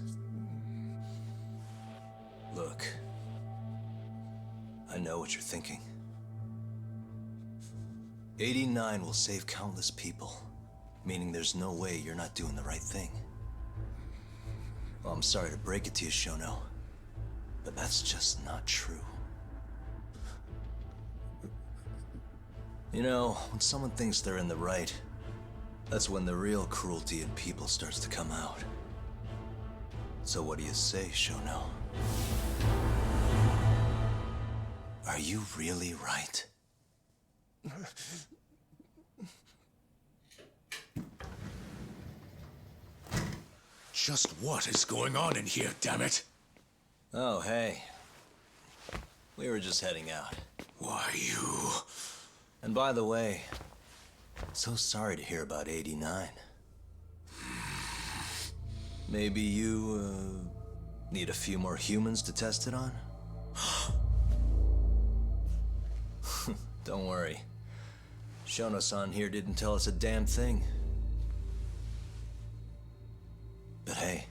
Look, I know what you're thinking. 89 will save countless people, meaning there's no way you're not doing the right thing. Well, I'm sorry to break it to you, Shono, But that's just not true. You know, when someone thinks they're in the right, that's when the real cruelty in people starts to come out. So what do you say, Shono? Are you really right? Just what is going on in here, damn it? Oh, hey. We were just heading out. Why, you... And by the way, so sorry to hear about 89. Maybe you, need a few more humans to test it on? Don't worry. Shono-san here didn't tell us a damn thing. But hey,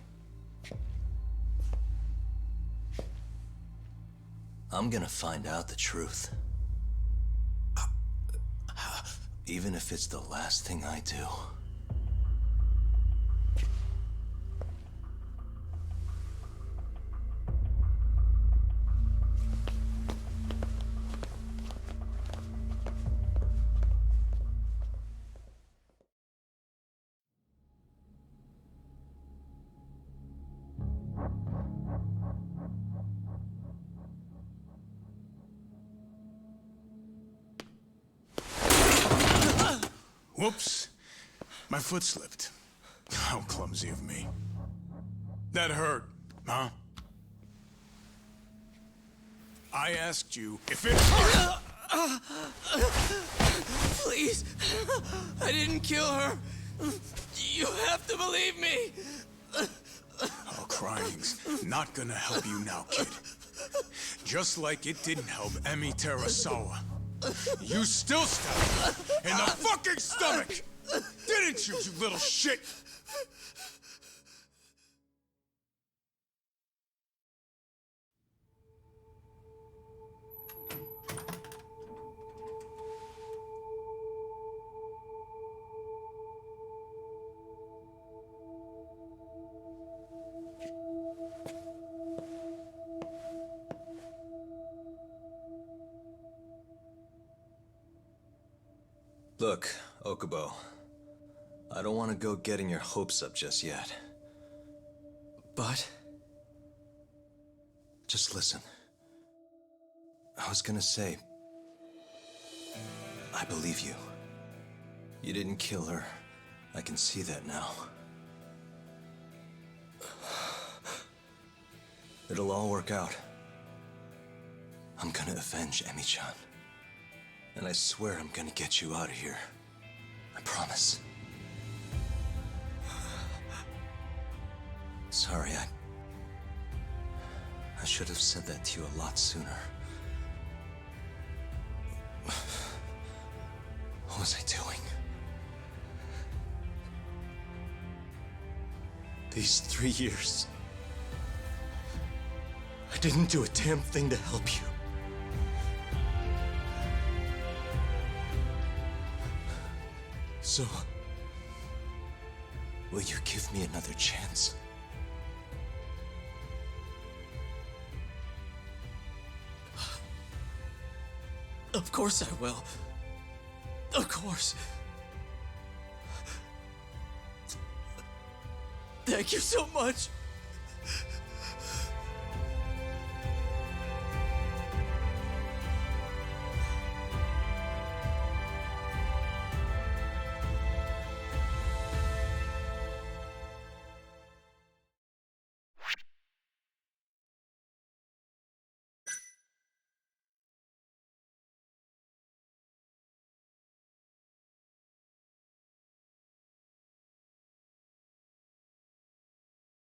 I'm gonna find out the truth. Even if it's the last thing I do. Whoops. My foot slipped. How clumsy of me. That hurt, huh? I asked you if it hurt. Please, I didn't kill her. You have to believe me. Oh, crying's not gonna help you now, kid. Just like it didn't help Emi Terasawa. You still stabbed her in the fucking stomach! Didn't you, you little shit? Look, Okubo. I don't want to go getting your hopes up just yet. But... just listen. I was gonna say... I believe you. You didn't kill her. I can see that now. It'll all work out. I'm gonna avenge Emi-chan. And I swear I'm gonna get you out of here. I promise. Sorry, I should have said that to you a lot sooner. What was I doing? These 3 years, I didn't do a damn thing to help you. So, will you give me another chance? Of course I will. Of course. Thank you so much.